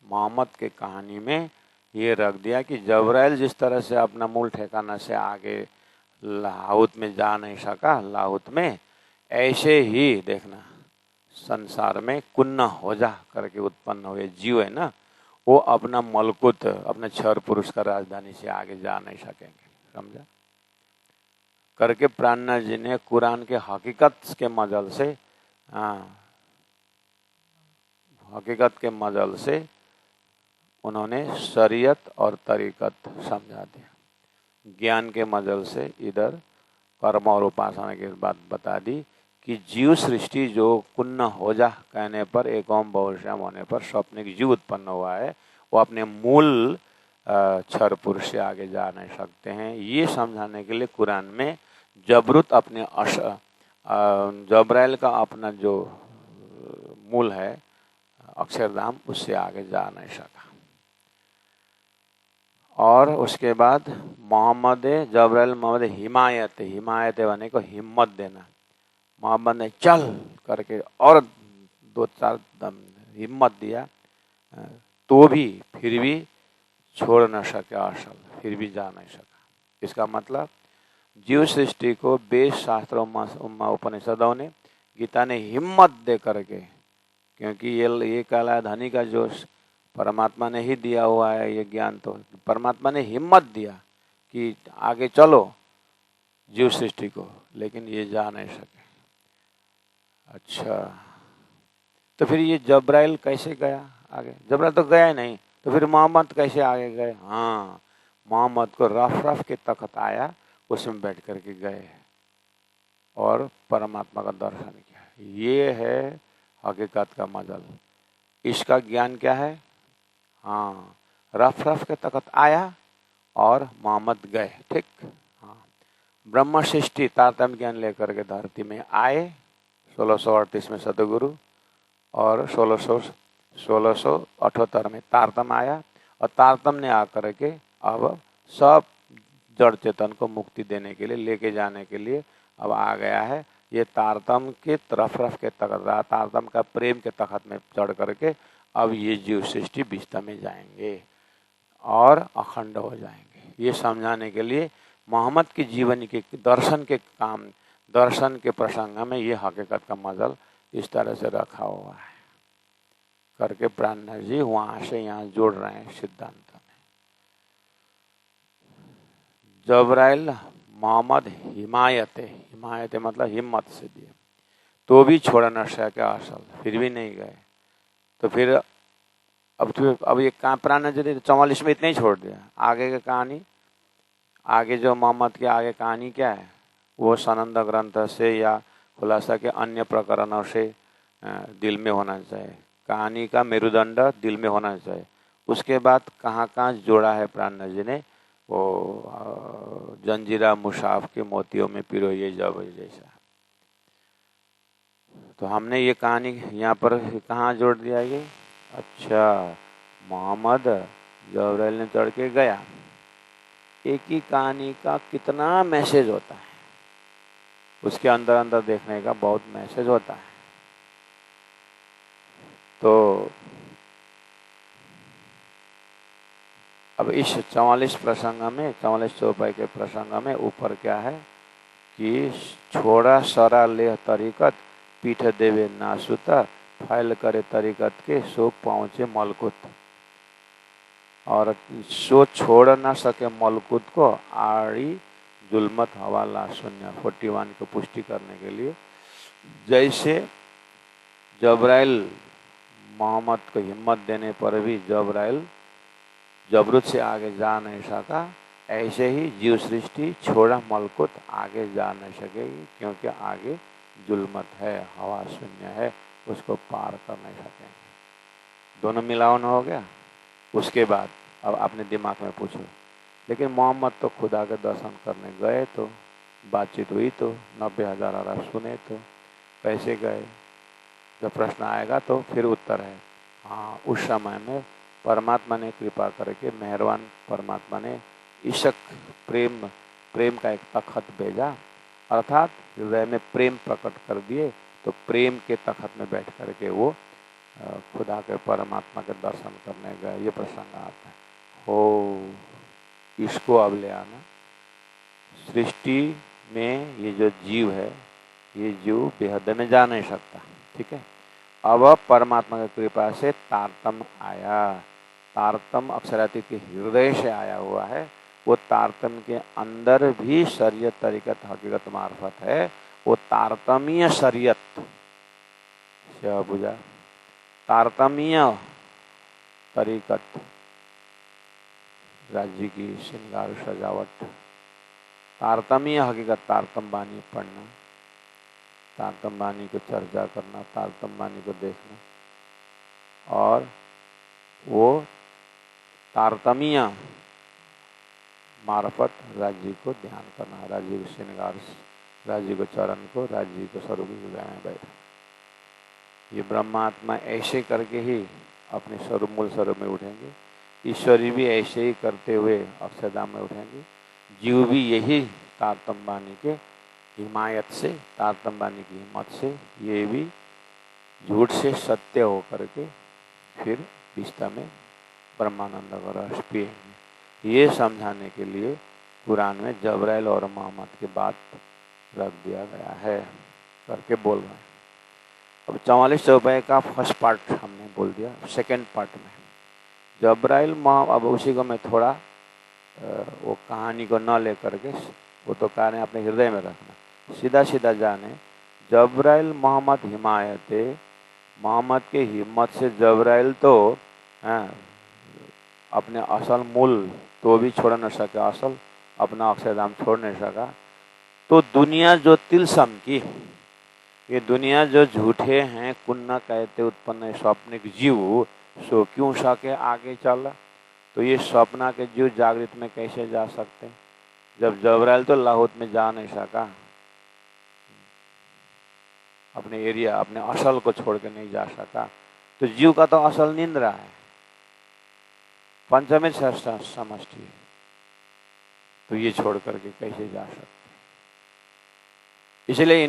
मोहम्मद के कहानी में ये रख दिया कि जबराइल जिस तरह से अपना मूल ठिकाना से आगे लाहौत में जा नहीं सका, लाहौत में, ऐसे ही देखना संसार में कुन्ना हो जा करके उत्पन्न हुए जीव है ना, वो अपना मलकुत अपने क्षर पुरुष का राजधानी से आगे जा नहीं सकेंगे। समझा करके प्राणनाथ जी ने कुरान के हकीकत के मजल से हकीकत के मजल से उन्होंने शरीयत और तरीकत समझा दिया। ज्ञान के मजल से इधर कर्म और उपासना की बात बता दी कि जीव सृष्टि जो कुन्न हो जा कहने पर एक ओम बहुश्याम होने पर स्वप्निक जीव उत्पन्न हुआ है, वो अपने मूल क्षर पुरुष से आगे जा नहीं सकते हैं। ये समझाने के लिए कुरान में जबरूत अपने जबराइल का अपना जो मूल है अक्षरधाम, उससे आगे जा नहीं सका। और उसके बाद मोहम्मद जबराइल मोहम्मद हिमायत बने को हिम्मत देना। मोहम्मद ने चल करके और 2-4 दम हिम्मत दिया, तो भी फिर भी छोड़ न सके असल, फिर भी जा नहीं सका। इसका मतलब जीव सृष्टि को वेद शास्त्रों उपनिषदों ने, गीता ने हिम्मत दे करके, क्योंकि ये कहला धनी का जो परमात्मा ने ही दिया हुआ है ये ज्ञान। तो परमात्मा ने हिम्मत दिया कि आगे चलो जीव सृष्टि को, लेकिन ये जा नहीं सके। अच्छा, तो फिर ये जब्राइल कैसे गया आगे? जब्राइल तो गया ही नहीं, तो फिर मोहम्मद कैसे आगे गए? हाँ, मोहम्मद को रफ रफ के तख्त आया, उसमें बैठ करके गए और परमात्मा का दर्शन किया। ये है हकीकत का मजल। इसका ज्ञान क्या है? हाँ, रफ रफ के तख्त आया और मोहम्मद गए। ठीक। हाँ, ब्रह्म सृष्टि तारतम्य ज्ञान लेकर के धरती में आए 1638 में सदगुरु, और 1678 में तारतम आया, और तारतम ने आकर के अब सब जड़ चेतन को मुक्ति देने के लिए, लेके जाने के लिए अब आ गया है। ये तारतम के रफ रफ के तख्त, तारतम का प्रेम के तख्त में चढ़ करके अब ये जीव सृष्टि विस्ता में जाएंगे और अखंड हो जाएंगे। ये समझाने के लिए मोहम्मद की जीवन के दर्शन के काम, दर्शन के प्रसंग में ये हकीकत का मजल इस तरह से रखा हुआ है करके प्राणनाथ जी वहां से यहाँ जोड़ रहे हैं सिद्धांत में। जब्राइल मोहम्मद हिमायत मतलब हिम्मत से दिए, तो भी छोड़ा न सके असल, फिर भी नहीं गए। तो फिर अब ये प्राणनाथ जी 44 में इतना ही छोड़ दिया। आगे की कहानी, आगे जो मोहम्मद के आगे कहानी क्या है, वो सनंद ग्रंथ से या खुलासा के अन्य प्रकरणों से दिल में होना चाहिए। कहानी का मेरुदंड दिल में होना चाहिए। उसके बाद कहाँ कहाँ जोड़ा है प्राणनाथ जी ने, वो जंजीरा मुसाफ के मोतियों में पिरोइए जब जैसा। तो हमने ये कहानी यहाँ पर कहाँ जोड़ दिया ये? अच्छा, मोहम्मद जब्राइल ने चढ़ के गया। एक ही कहानी का कितना मैसेज होता है, उसके अंदर अंदर देखने का बहुत मैसेज होता है। तो अब इस 44 प्रसंग में, 44 चौपाई के प्रसंग में ऊपर क्या है कि छोड़ा सरा ले तरीकत, पीठ देवे नासुता, फैल करे तरीकत के सो पहुंचे मलकुत। और सो छोड़ ना सके मलकुत को, आड़ी जुल्मत हवाला शून्य 41 को पुष्टि करने के लिए, जैसे जब्राइल मोहम्मद को हिम्मत देने पर भी जब्राइल जबरूत से आगे जा नहीं सका, ऐसे ही जीव सृष्टि छोड़ा मलकुत आगे जा नहीं सकेगी, क्योंकि आगे जुल्मत है, हवा शून्य है, उसको पार कर नहीं सकेंगे। दोनों मिलावन हो गया। उसके बाद अब अपने दिमाग में पूछो, लेकिन मोहम्मद तो खुदा के दर्शन करने गए, तो बातचीत हुई, तो 90,000 आवाज सुने, तो कैसे गए? जब प्रश्न आएगा तो फिर उत्तर है। हाँ, उस समय में परमात्मा ने कृपा करके, मेहरबान परमात्मा ने इशक प्रेम का एक तखत भेजा, अर्थात हृदय में प्रेम प्रकट कर दिए। तो प्रेम के तखत में बैठ करके वो खुदा के परमात्मा के दर्शन करने गए। ये प्रसंग आता है। हो, इसको अब ले आना। सृष्टि में ये जो जीव है, ये जीव बेहद में जा नहीं सकता। ठीक है। अब परमात्मा की कृपा से तारतम आया। तारतम अक्षराती के हृदय से आया हुआ है। वो तारतम के अंदर भी शरीयत तरीकत हकीकत मार्फत है। वो तारतमीय शरीयत से बुझा, तारतमीय तरीकत, राज्य की श्रृंगार सजावट, तारतमीय हकीकत, तारतम बानी पढ़ना, तारतम बानी को चर्चा करना, तारतम बानी को देखना, और वो तारतमीय मार्फत राज्य को ध्यान करना, राज्य को श्रृंगार, राज्य को चरण को, राज्य को स्वरूप हृदय में बैठा। ये ब्रह्मात्मा ऐसे करके ही अपने स्वरूप मूल स्वरूप में उठेंगे। ईश्वरी भी ऐसे ही करते हुए अक्षरधाम में उठेंगे। जीव भी यही तारतम बानी के हिमायत से, तारतम बानी की हिम्मत से, ये भी झूठ से सत्य हो करके फिर विस्ता में ब्रह्मानंद का रस पिएंगे। ये समझाने के लिए कुरान में जब्राइल और मोहम्मद की बात रख दिया गया है करके बोल रहे हैं। अब 44 चौपाई का फर्स्ट पार्ट हमने बोल दिया। सेकंड पार्ट में जब्राइल अब उसी को मैं थोड़ा वो कहानी को न लेकर के, वो तो कहानी अपने हृदय में रखना, सीधा सीधा जाने। जब्राइल मोहम्मद हिमायते, मोहम्मद के हिम्मत से जब्राइल तो हाँ, अपने असल मूल तो भी छोड़ न सका, असल अपना अक्षरधाम छोड़ नहीं सका। तो दुनिया जो तिलसम की, ये दुनिया जो झूठे हैं, कुन्ना कहते उत्पन्न स्वप्निक जीव, सो क्यों सके आगे चला। तो ये स्वप्ना के जीव जागृत में कैसे जा सकते, जब जबराइल तो लाहौत में जा नहीं सका, अपने एरिया अपने असल को छोड़ के नहीं जा सका। तो जीव का तो असल नींद रहा है, पंचमी समष्टि है, तो ये छोड़ करके कैसे जा सकते। इसलिए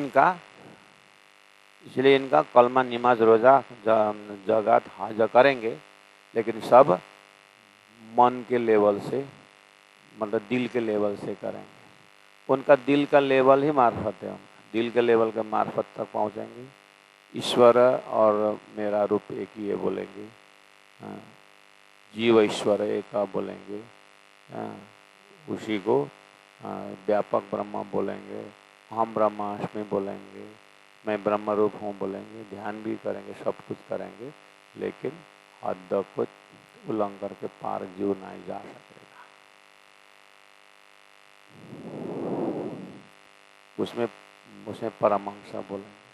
इनका कलमा नमाज रोजा जगत हाज करेंगे, लेकिन सब मन के लेवल से, मतलब दिल के लेवल से करेंगे। उनका दिल का लेवल ही मार्फत है, उनका दिल के लेवल के मार्फत तक पहुंचेंगे। ईश्वर और मेरा रूप एक ही है बोलेंगे, जीव ईश्वर एक बोलेंगे, उसी को व्यापक ब्रह्म बोलेंगे, हम ब्रह्माष्टमी बोलेंगे, मैं ब्रह्म रूप हूँ बोलेंगे, ध्यान भी करेंगे, सब कुछ करेंगे, लेकिन हद को उल्लंघन करके पार जीव नहीं जा सकेगा। उसमें परमहंस बोलेंगे,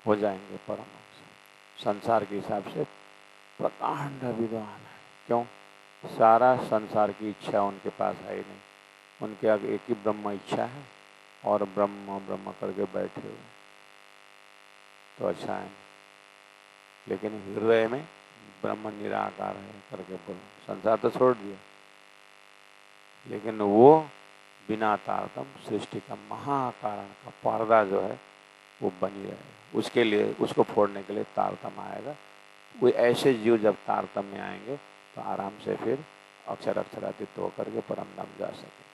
हो जाएंगे परमहंस। संसार के हिसाब से प्रकांड विद्वान है। क्यों? सारा संसार की इच्छा उनके पास है ही नहीं, उनके आगे एक ही ब्रह्म इच्छा है और ब्रह्म ब्रह्म करके बैठे हुए। तो अच्छा है, लेकिन हृदय में ब्रह्म निराकार है करके बोलो। संसार तो छोड़ दिया, लेकिन वो बिना तारतम सृष्टि का महाकारण का पर्दा जो है वो बनी रहेगा। उसके लिए, उसको फोड़ने के लिए तारतम आएगा। कोई ऐसे जीव जब तारतम में आएंगे तो आराम से फिर अक्षर अक्षरातीत होकर के परम धाम जा सके।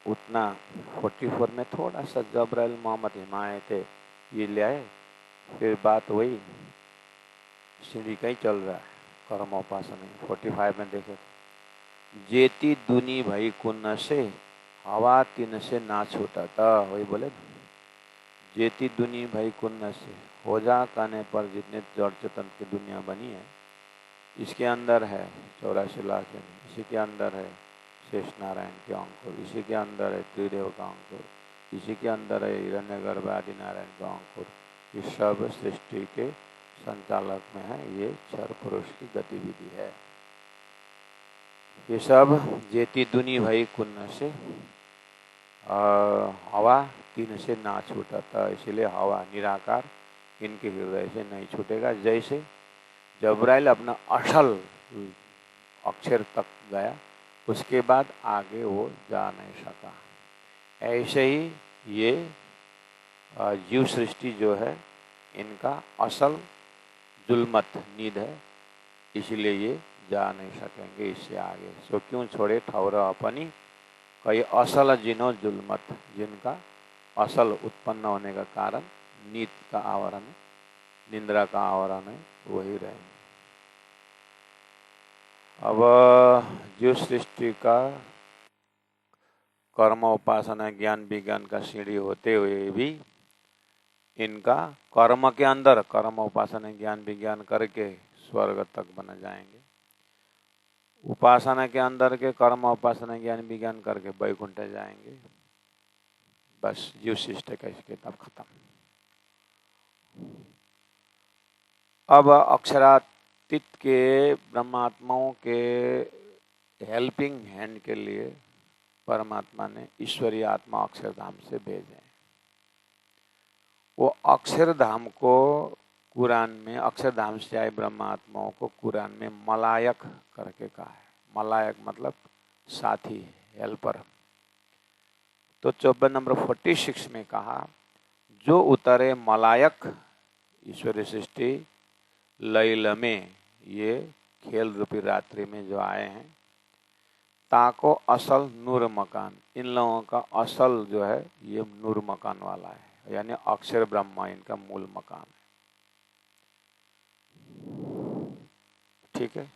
उतना 44 में थोड़ा सा जबराइल मोहम्मद हिमायते ये ले आए, फिर बात वही सीढ़ी का ही चल रहा है कर्मोपासना। 45 में देखे जेती दुनी भई कुन्न से, हवा तीन से ना छूटा था, वही बोले जेती दुनी भई कुन्न से, हो जा कहने पर जितने जड़ चेतन की दुनिया बनी है, इसके अंदर है 84 लाख, इसी के अंदर है शेष नारायण के अंकुर, इसी के अंदर है त्रिदेव का अंकुर, इसी के अंदर है हिरण्यगर्भ आदि नारायण का अंकुर। इस सब सृष्टि के संचालक में है, ये क्षर पुरुष की गतिविधि है। ये सब जेती दुनी भई कुन्न से, हवा तीन से ना छूटा था, इसलिए हवा निराकार इनके हृदय से नहीं छूटेगा। जैसे जबराइल अपना असल अक्षर तक गया, उसके बाद आगे वो जा नहीं सका, ऐसे ही ये जीव सृष्टि जो है इनका असल जुल्मत नींद है, इसलिए ये जा नहीं सकेंगे इससे आगे। सो क्यों छोड़े ठौरा अपनी, कई असल जिनो जुल्मत, जिनका असल उत्पन्न होने का कारण नींद का आवरण, निंद्रा का आवरण है, वही रहेंगे। अब जीव सृष्टि का कर्म उपासना ज्ञान विज्ञान का सीढ़ी होते हुए भी इनका कर्म के अंदर कर्म उपासना ज्ञान विज्ञान करके स्वर्ग तक बन जाएंगे, उपासना के अंदर के कर्म उपासना ज्ञान विज्ञान करके वैकुंठ जाएंगे। बस जीव सृष्टि का किताब खत्म। अब अक्षरातीत के ब्रह्मात्माओं के हेल्पिंग हैंड के लिए परमात्मा ने ईश्वरीय आत्मा अक्षरधाम से भेजे। वो अक्षरधाम को कुरान में, अक्षरधाम से आए ब्रह्मात्माओं को कुरान में मलायक करके कहा है। मलायक मतलब साथी, हेल्पर। तो 24 नंबर 46 में कहा, जो उतरे मलायक ईश्वरीय सृष्टि लैल में, ये खेल रूपी रात्रि में जो आए हैं, ताको असल नूर मकान, इन लोगों का असल जो है ये नूर मकान वाला है, यानी अक्षर ब्रह्मा इनका मूल मकान है। ठीक है,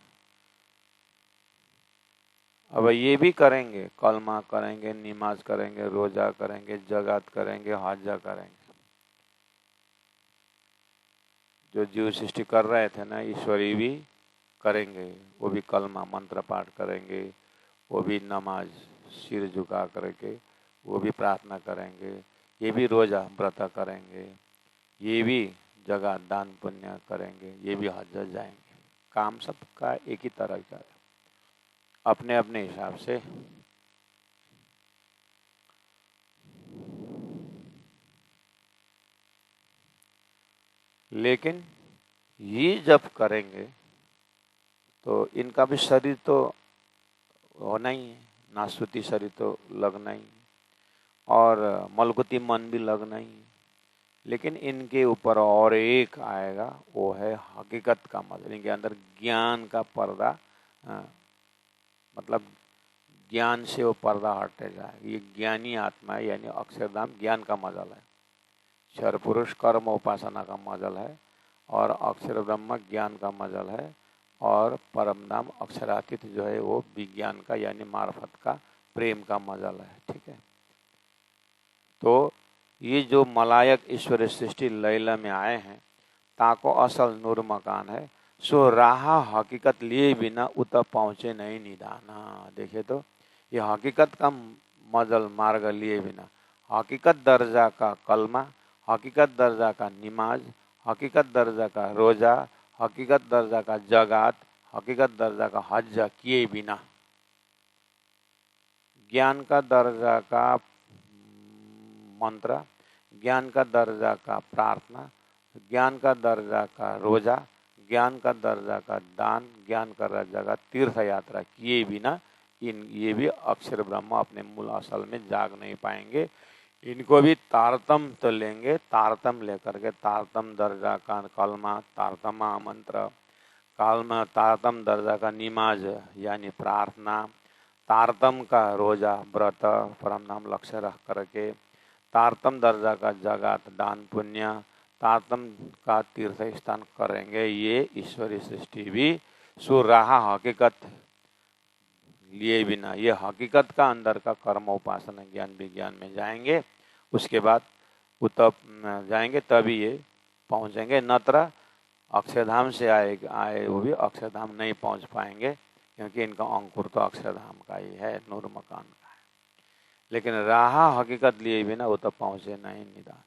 अब ये भी करेंगे, कलमा करेंगे, नमाज करेंगे, रोजा करेंगे, जगात करेंगे, हज्जा करेंगे। जो जीव सृष्टि कर रहे थे ना, ईश्वरी भी करेंगे, वो भी कलमा मंत्र पाठ करेंगे, वो भी नमाज सिर झुका करके वो भी प्रार्थना करेंगे, ये भी रोजा व्रत करेंगे, ये भी जगह दान पुण्य करेंगे, ये भी हज जाएंगे। काम सबका एक ही तरह का है, अपने अपने हिसाब से। लेकिन ये जब करेंगे तो इनका भी शरीर तो होना ही है, नासुती शरीर तो लगना ही, और मलकुती मन भी लगना ही। लेकिन इनके ऊपर और एक आएगा, वो है हकीकत का मतलब, इनके अंदर ज्ञान का पर्दा, मतलब ज्ञान से वो पर्दा हटेगा। ये ज्ञानी आत्मा है, यानी अक्षरधाम ज्ञान का मजल है, क्षर पुरुष कर्म उपासना का मजल है, और अक्षर ब्रह्म ज्ञान का मजल है, और परम धाम अक्षरातीत जो है वो विज्ञान का यानी मार्फत का प्रेम का मजल है। ठीक है, तो ये जो मलायक ईश्वर सृष्टि लैला में आए हैं, ताको असल नूर मकान है, सो राह हकीकत लिए बिना उत पहुंचे नहीं निदाना। देखिए तो ये हकीकत का मजल मार्ग लिए बिना, हकीकत दर्जा का कलमा, हकीकत दर्जा का नमाज, हकीकत दर्जा का रोजा, हकीकत दर्जा का जगात, हकीकत दर्जा का हज किए बिना, ज्ञान का दर्जा का मंत्र, ज्ञान का दर्जा का प्रार्थना, ज्ञान का दर्जा का रोजा, ज्ञान का दर्जा का दान, ज्ञान का दर्जा का तीर्थ यात्रा किए बिना ये भी अक्षर ब्रह्म अपने मूल असल में जाग नहीं पाएंगे। इनको भी तारतम तो लेंगे, तारतम लेकर के तारतम दर्जा का कलमा, तारतमा मंत्र, कालमा तारतम दर्जा का नमाज यानी प्रार्थना, तारतम का रोजा व्रत परम नाम लक्ष्य रख करके, तारतम दर्जा का जगात दान पुण्य, तारतम का तीर्थ स्थान करेंगे, ये ईश्वरी सृष्टि भी सुराहा हकीकत लिए बिना, ये हकीकत का अंदर का कर्म उपासना ज्ञान विज्ञान में जाएंगे, उसके बाद तब जाएंगे तभी ये पहुंचेंगे। नत्र अक्षरधाम से आए वो भी अक्षरधाम नहीं पहुंच पाएंगे, क्योंकि इनका अंकुर तो अक्षरधाम का ही है, नूर मकान का है। लेकिन राह हकीकत लिए बिना वो तब पहुंचे नहीं निदान।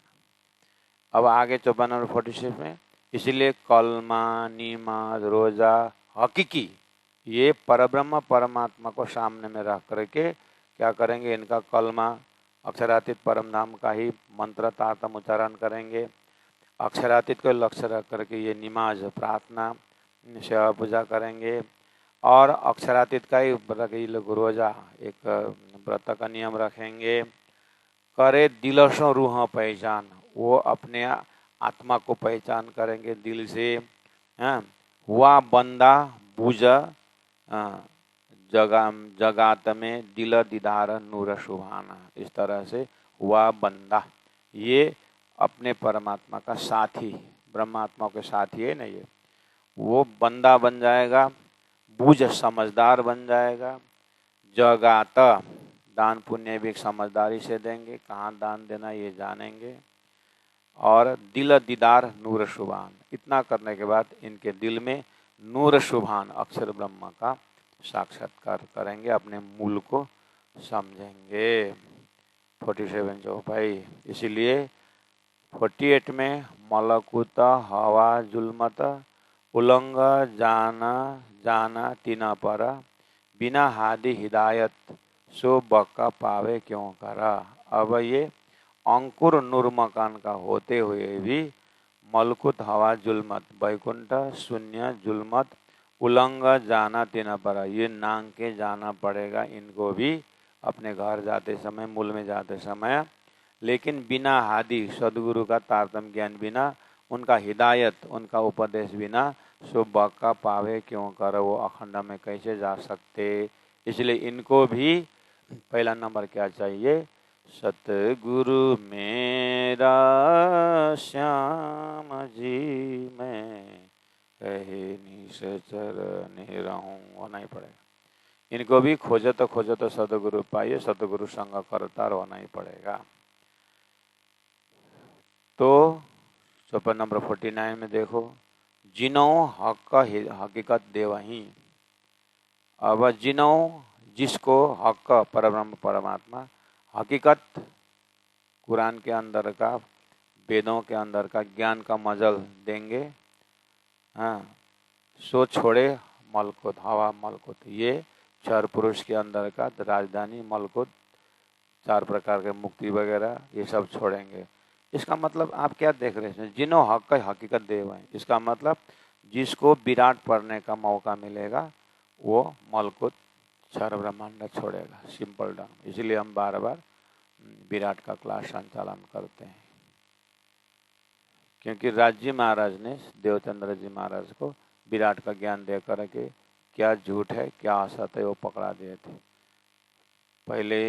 अब आगे 54 और 46 में, इसलिए कलमा नमाज रोजा हकीकी ये परब्रह्म परमात्मा को सामने में रख करके क्या करेंगे, इनका कलमा अक्षरातीत परम धाम का ही मंत्र तारतम उच्चारण करेंगे, अक्षरातीत को लक्ष्य रख करके ये नमाज प्रार्थना सेवा पूजा करेंगे, और अक्षरातीत का ही लोग रोजा एक व्रत का नियम रखेंगे। करे दिलसों रूह पहचान, वो अपने आत्मा को पहचान करेंगे दिल से। हुआ बंदा बुझ जगात में दिल दीदार नूर सुभाना, इस तरह से हुआ बंदा, ये अपने परमात्मा का साथी, ब्रह्मात्मा के साथी है ना, ये वो बंदा बन जाएगा, बुझ समझदार बन जाएगा, जगात दान पुण्य भी समझदारी से देंगे, कहाँ दान देना ये जानेंगे, और दिल दीदार नूर शुभान, इतना करने के बाद इनके दिल में नूर शुभान अक्षर ब्रह्म का साक्षात्कार करेंगे, अपने मूल को समझेंगे। 47 जो भाई, इसीलिए 48 में मलकुत हवा जुल्मत उलंग जाना तीना पर, बिना हादि हिदायत सो बक्का पावे क्यों करा। अब ये अंकुर नूर मकान का होते हुए भी मलकुत हवा जुल्मत, बैकुंठ शून्य जुल्मत, उलंग जाना तीना पर, ये नांग के जाना पड़ेगा इनको भी अपने घर जाते समय, मूल में जाते समय, लेकिन बिना हादि सदगुरु का तारतम ज्ञान बिना, उनका हिदायत उनका उपदेश बिना, सो बक्का पावे क्यों कर, वो अखंड में कैसे जा सकते, इसलिए इनको भी पहला नंबर क्या चाहिए? सतगुरु मेरा श्याम जी मैं कहे निश्चर रहूं, होना ही पड़ेगा। इनको भी खोजे तो सतगुरु पाइए, सतगुरु संग करता होना ही पड़ेगा। तो चौपाई नंबर 49 में देखो, जिनो हक हकीकत देवही। अब जिनो जिसको हक परब्रह्म परमात्मा हकीकत कुरान के अंदर का, वेदों के अंदर का ज्ञान का मजल देंगे, हाँ, सो छोड़े मलकुत हवा मलकुत, ये चार पुरुष के अंदर का राजधानी मलकुत, 4 प्रकार के मुक्ति वगैरह ये सब छोड़ेंगे। इसका मतलब आप क्या देख रहे हैं? जिनो हक हकीकत देव है, इसका मतलब जिसको विराट पढ़ने का मौका मिलेगा वो मलकुत 4 ब्रह्मांड छोड़ेगा। Simple down. इसलिए हम बार बार विराट का क्लास संचालन करते हैं, क्योंकि राजी महाराज ने देवचंद्र जी महाराज को विराट का ज्ञान दे करके क्या झूठ है क्या असत है वो पकड़ा दिए थे। पहले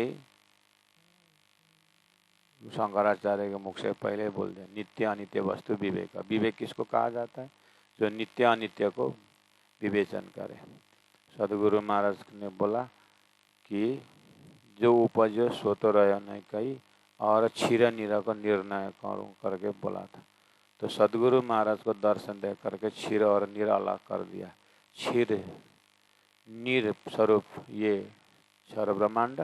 शंकराचार्य के मुख से पहले बोल दिया, नित्य अनित्य वस्तु विवेक। विवेक किसको कहा जाता है? जो नित्य अनित्य को विवेचन करे। सदगुरु महाराज ने बोला कि जो उपजो सो तो रह नहीं कही और क्षीर नीरा को निर्णय करूं करके बोला था। तो सदगुरु महाराज को दर्शन दे करके क्षीर और नीर अलग कर दिया। क्षीर नीर स्वरूप ये क्षर ब्रह्मांड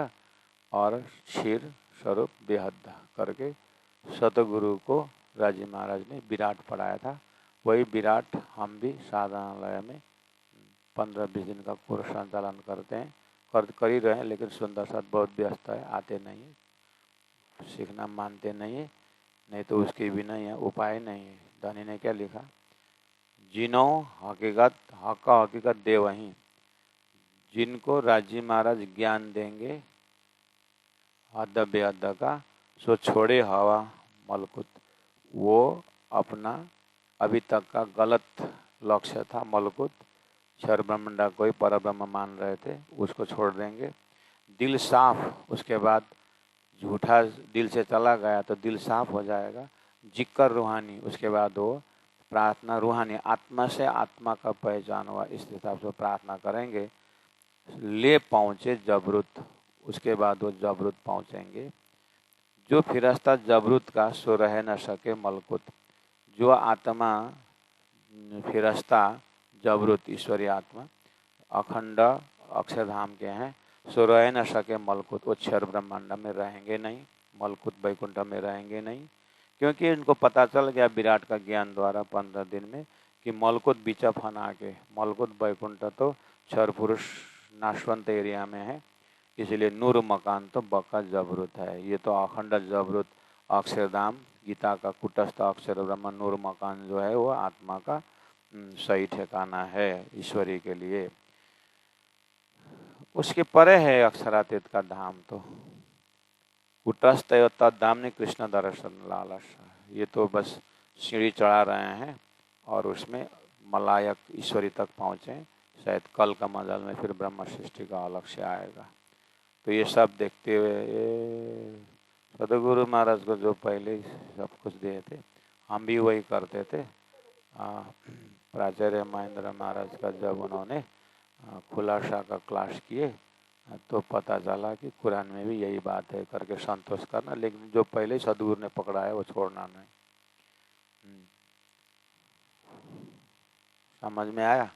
और क्षीर स्वरूप बेहद करके सतगुरु को राजी महाराज ने विराट पढ़ाया था। वही विराट हम भी साधनालय में 15-20 दिन का कोर्स संचालन करते हैं, कर ही रहे हैं। लेकिन सुंदर साथ बहुत व्यस्त है, आते नहीं है, सीखना मानते नहीं है, नहीं तो उसके बिना यहाँ उपाय नहीं है। धनी ने क्या लिखा? जिनो हकीकत हकीकत दे वहीं, जिनको राजी महाराज ज्ञान देंगे हद बेहद का, सो छोड़े हवा मलकुत। वो अपना अभी तक का गलत लक्ष्य था मलकुत, क्षर ब्रह्मंडा को ही परब्रह्म मान रहे थे, उसको छोड़ देंगे। दिल साफ, उसके बाद झूठा दिल से चला गया तो दिल साफ हो जाएगा। जिक्र रूहानी, उसके बाद वो प्रार्थना रूहानी, आत्मा से आत्मा का पहचान हुआ, इस हिसाब से प्रार्थना करेंगे। ले पहुँचे जबरुत, उसके बाद वो जबरुत पहुँचेंगे। जो फिरस्ता जबरुत का सो रह न सके मलकुत। जो आत्मा फिरस्ता जबरुत ईश्वरीय आत्मा अखंड अक्षरधाम के हैं, सो रह न सके मलकुत, वो क्षर ब्रह्मांड में रहेंगे नहीं, मलकुत वैकुंठ में रहेंगे नहीं। क्योंकि इनको पता चल गया विराट का ज्ञान द्वारा 15 दिन में कि मलकुत बीचा फना के, मलकुत वैकुंठ तो क्षर पुरुष नाशवंत एरिया में है, इसलिए नूर मकान तो बका जबरुत है। ये तो अखंड जबरुत अक्षरधाम, गीता का कुटस्थ अक्षर ब्रह्म नूर मकान जो है वो आत्मा का सही ठिकाना है ईश्वरी के लिए। उसके परे है अक्षरातीत का धाम, तो कुटस्थ तद्धाम ने कृष्ण दर्शन लालस। ये तो बस सीढ़ी चढ़ा रहे हैं और उसमें मलायक ईश्वरी तक पहुँचे। शायद कल का मजल में फिर ब्रह्म सृष्टि का अलक्ष्य आएगा। तो ये सब देखते हुए सदगुरु महाराज को जो पहले सब कुछ दिए थे, हम भी वही करते थे। प्राचार्य महेंद्र महाराज का जब उन्होंने खुलासा का क्लास किए तो पता चला कि कुरान में भी यही बात है करके संतोष करना, लेकिन जो पहले सदगुरु ने पकड़ा है वो छोड़ना नहीं। समझ में आया?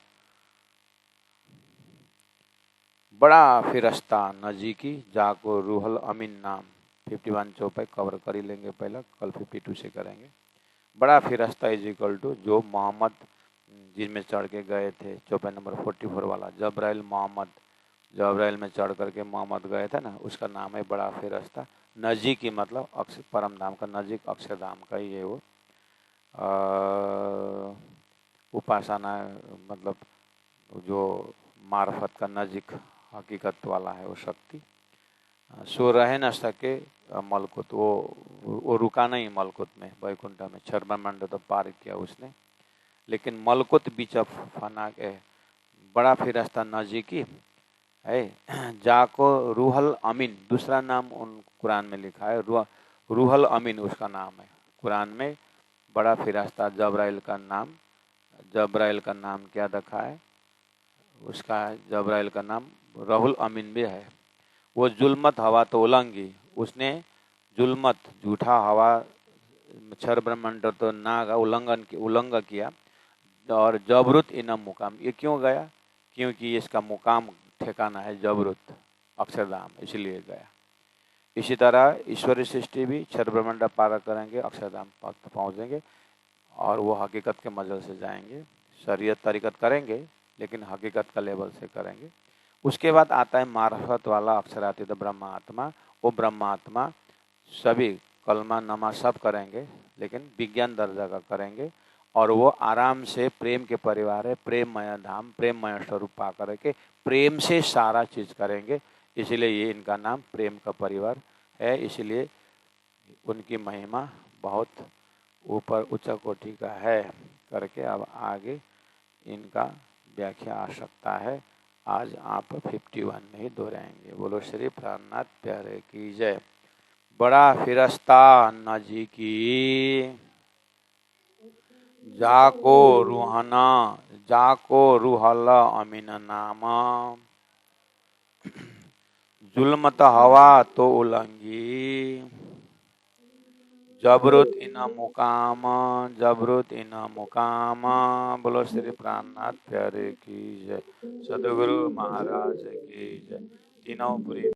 बड़ा फिरस्ता नजीकी जाको रूहल अमीन नाम, 51 चौपाई कवर कर ही लेंगे, पहला कल 52 से करेंगे। बड़ा फिरस्ता इज इक्वल टू जो मोहम्मद जिनमें चढ़ के गए थे, चौपाई नंबर 44 वाला जब्राइल मोहम्मद, जब्राइल में चढ़ करके मोहम्मद गए थे ना, उसका नाम है बड़ा फिरस्ता। नजीकी मतलब अक्षर परम धाम का नजीक अक्षरधाम का ही है वो। उपासना मतलब जो मार्फत का नजीक हकीकत वाला है वो शक्ति। सो रह न सके मलकुत, वो रुका नहीं मलकुत में, वैकुंठ में, क्षर ब्रह्मांड तो पार किया उसने, लेकिन मलकुत बीच फना के बड़ा फिरस्ता नजीकी है। जाको रूहल अमीन, दूसरा नाम उन कुरान में लिखा है, रूहल अमीन उसका नाम है कुरान में। बड़ा फिरिश्ता जब्राइल का नाम क्या रखा है उसका? जब्राइल का नाम रूहुल अमीन भी है। वो जुल्मत हवा तो उलंघी, उसने जुल्मत झूठा हवा क्षर ब्रह्मांड तो नाग उल्लंघन किया। और जबरुत इनम मुकाम, ये क्यों गया? क्योंकि इसका मुकाम ठिकाना है जबरुत अक्षरधाम, इसलिए गया। इसी तरह ईश्वरीय सृष्टि भी क्षर ब्रह्मांड पार करेंगे, अक्षरधाम तक पहुँचेंगे और वो हकीकत के मजल से जाएंगे। शरीयत तरीकत करेंगे लेकिन हकीकत का लेवल से करेंगे। उसके बाद आता है मार्फत वाला अक्षरातीत ब्रह्मात्मा। वो ब्रह्मात्मा सभी कलमा नमाज सब करेंगे लेकिन विज्ञान दर्जा का करेंगे और वो आराम से प्रेम के परिवार है, प्रेममय धाम, प्रेममय स्वरूप पा करके प्रेम से सारा चीज करेंगे। इसलिए ये इनका नाम प्रेम का परिवार है। इसलिए उनकी महिमा बहुत ऊपर उच्च कोटि का है करके अब आगे इनका व्याख्या आ सकता है। आज आप 51 में ही दोहराएंगे। बोलो श्री प्राणनाथ प्यारे की जय। बड़ा फिरस्ता अन्ना की, जाको रूहाना, जाको रूहला अमीन नामा, जुल्मत हवा तो उलंगी, जबरुत इना मुकाम, जबरुत इना मुकाम। बोलो श्री प्राणनाथ प्यारे की जय। सदगुरु महाराज की जय। तीनों पुरी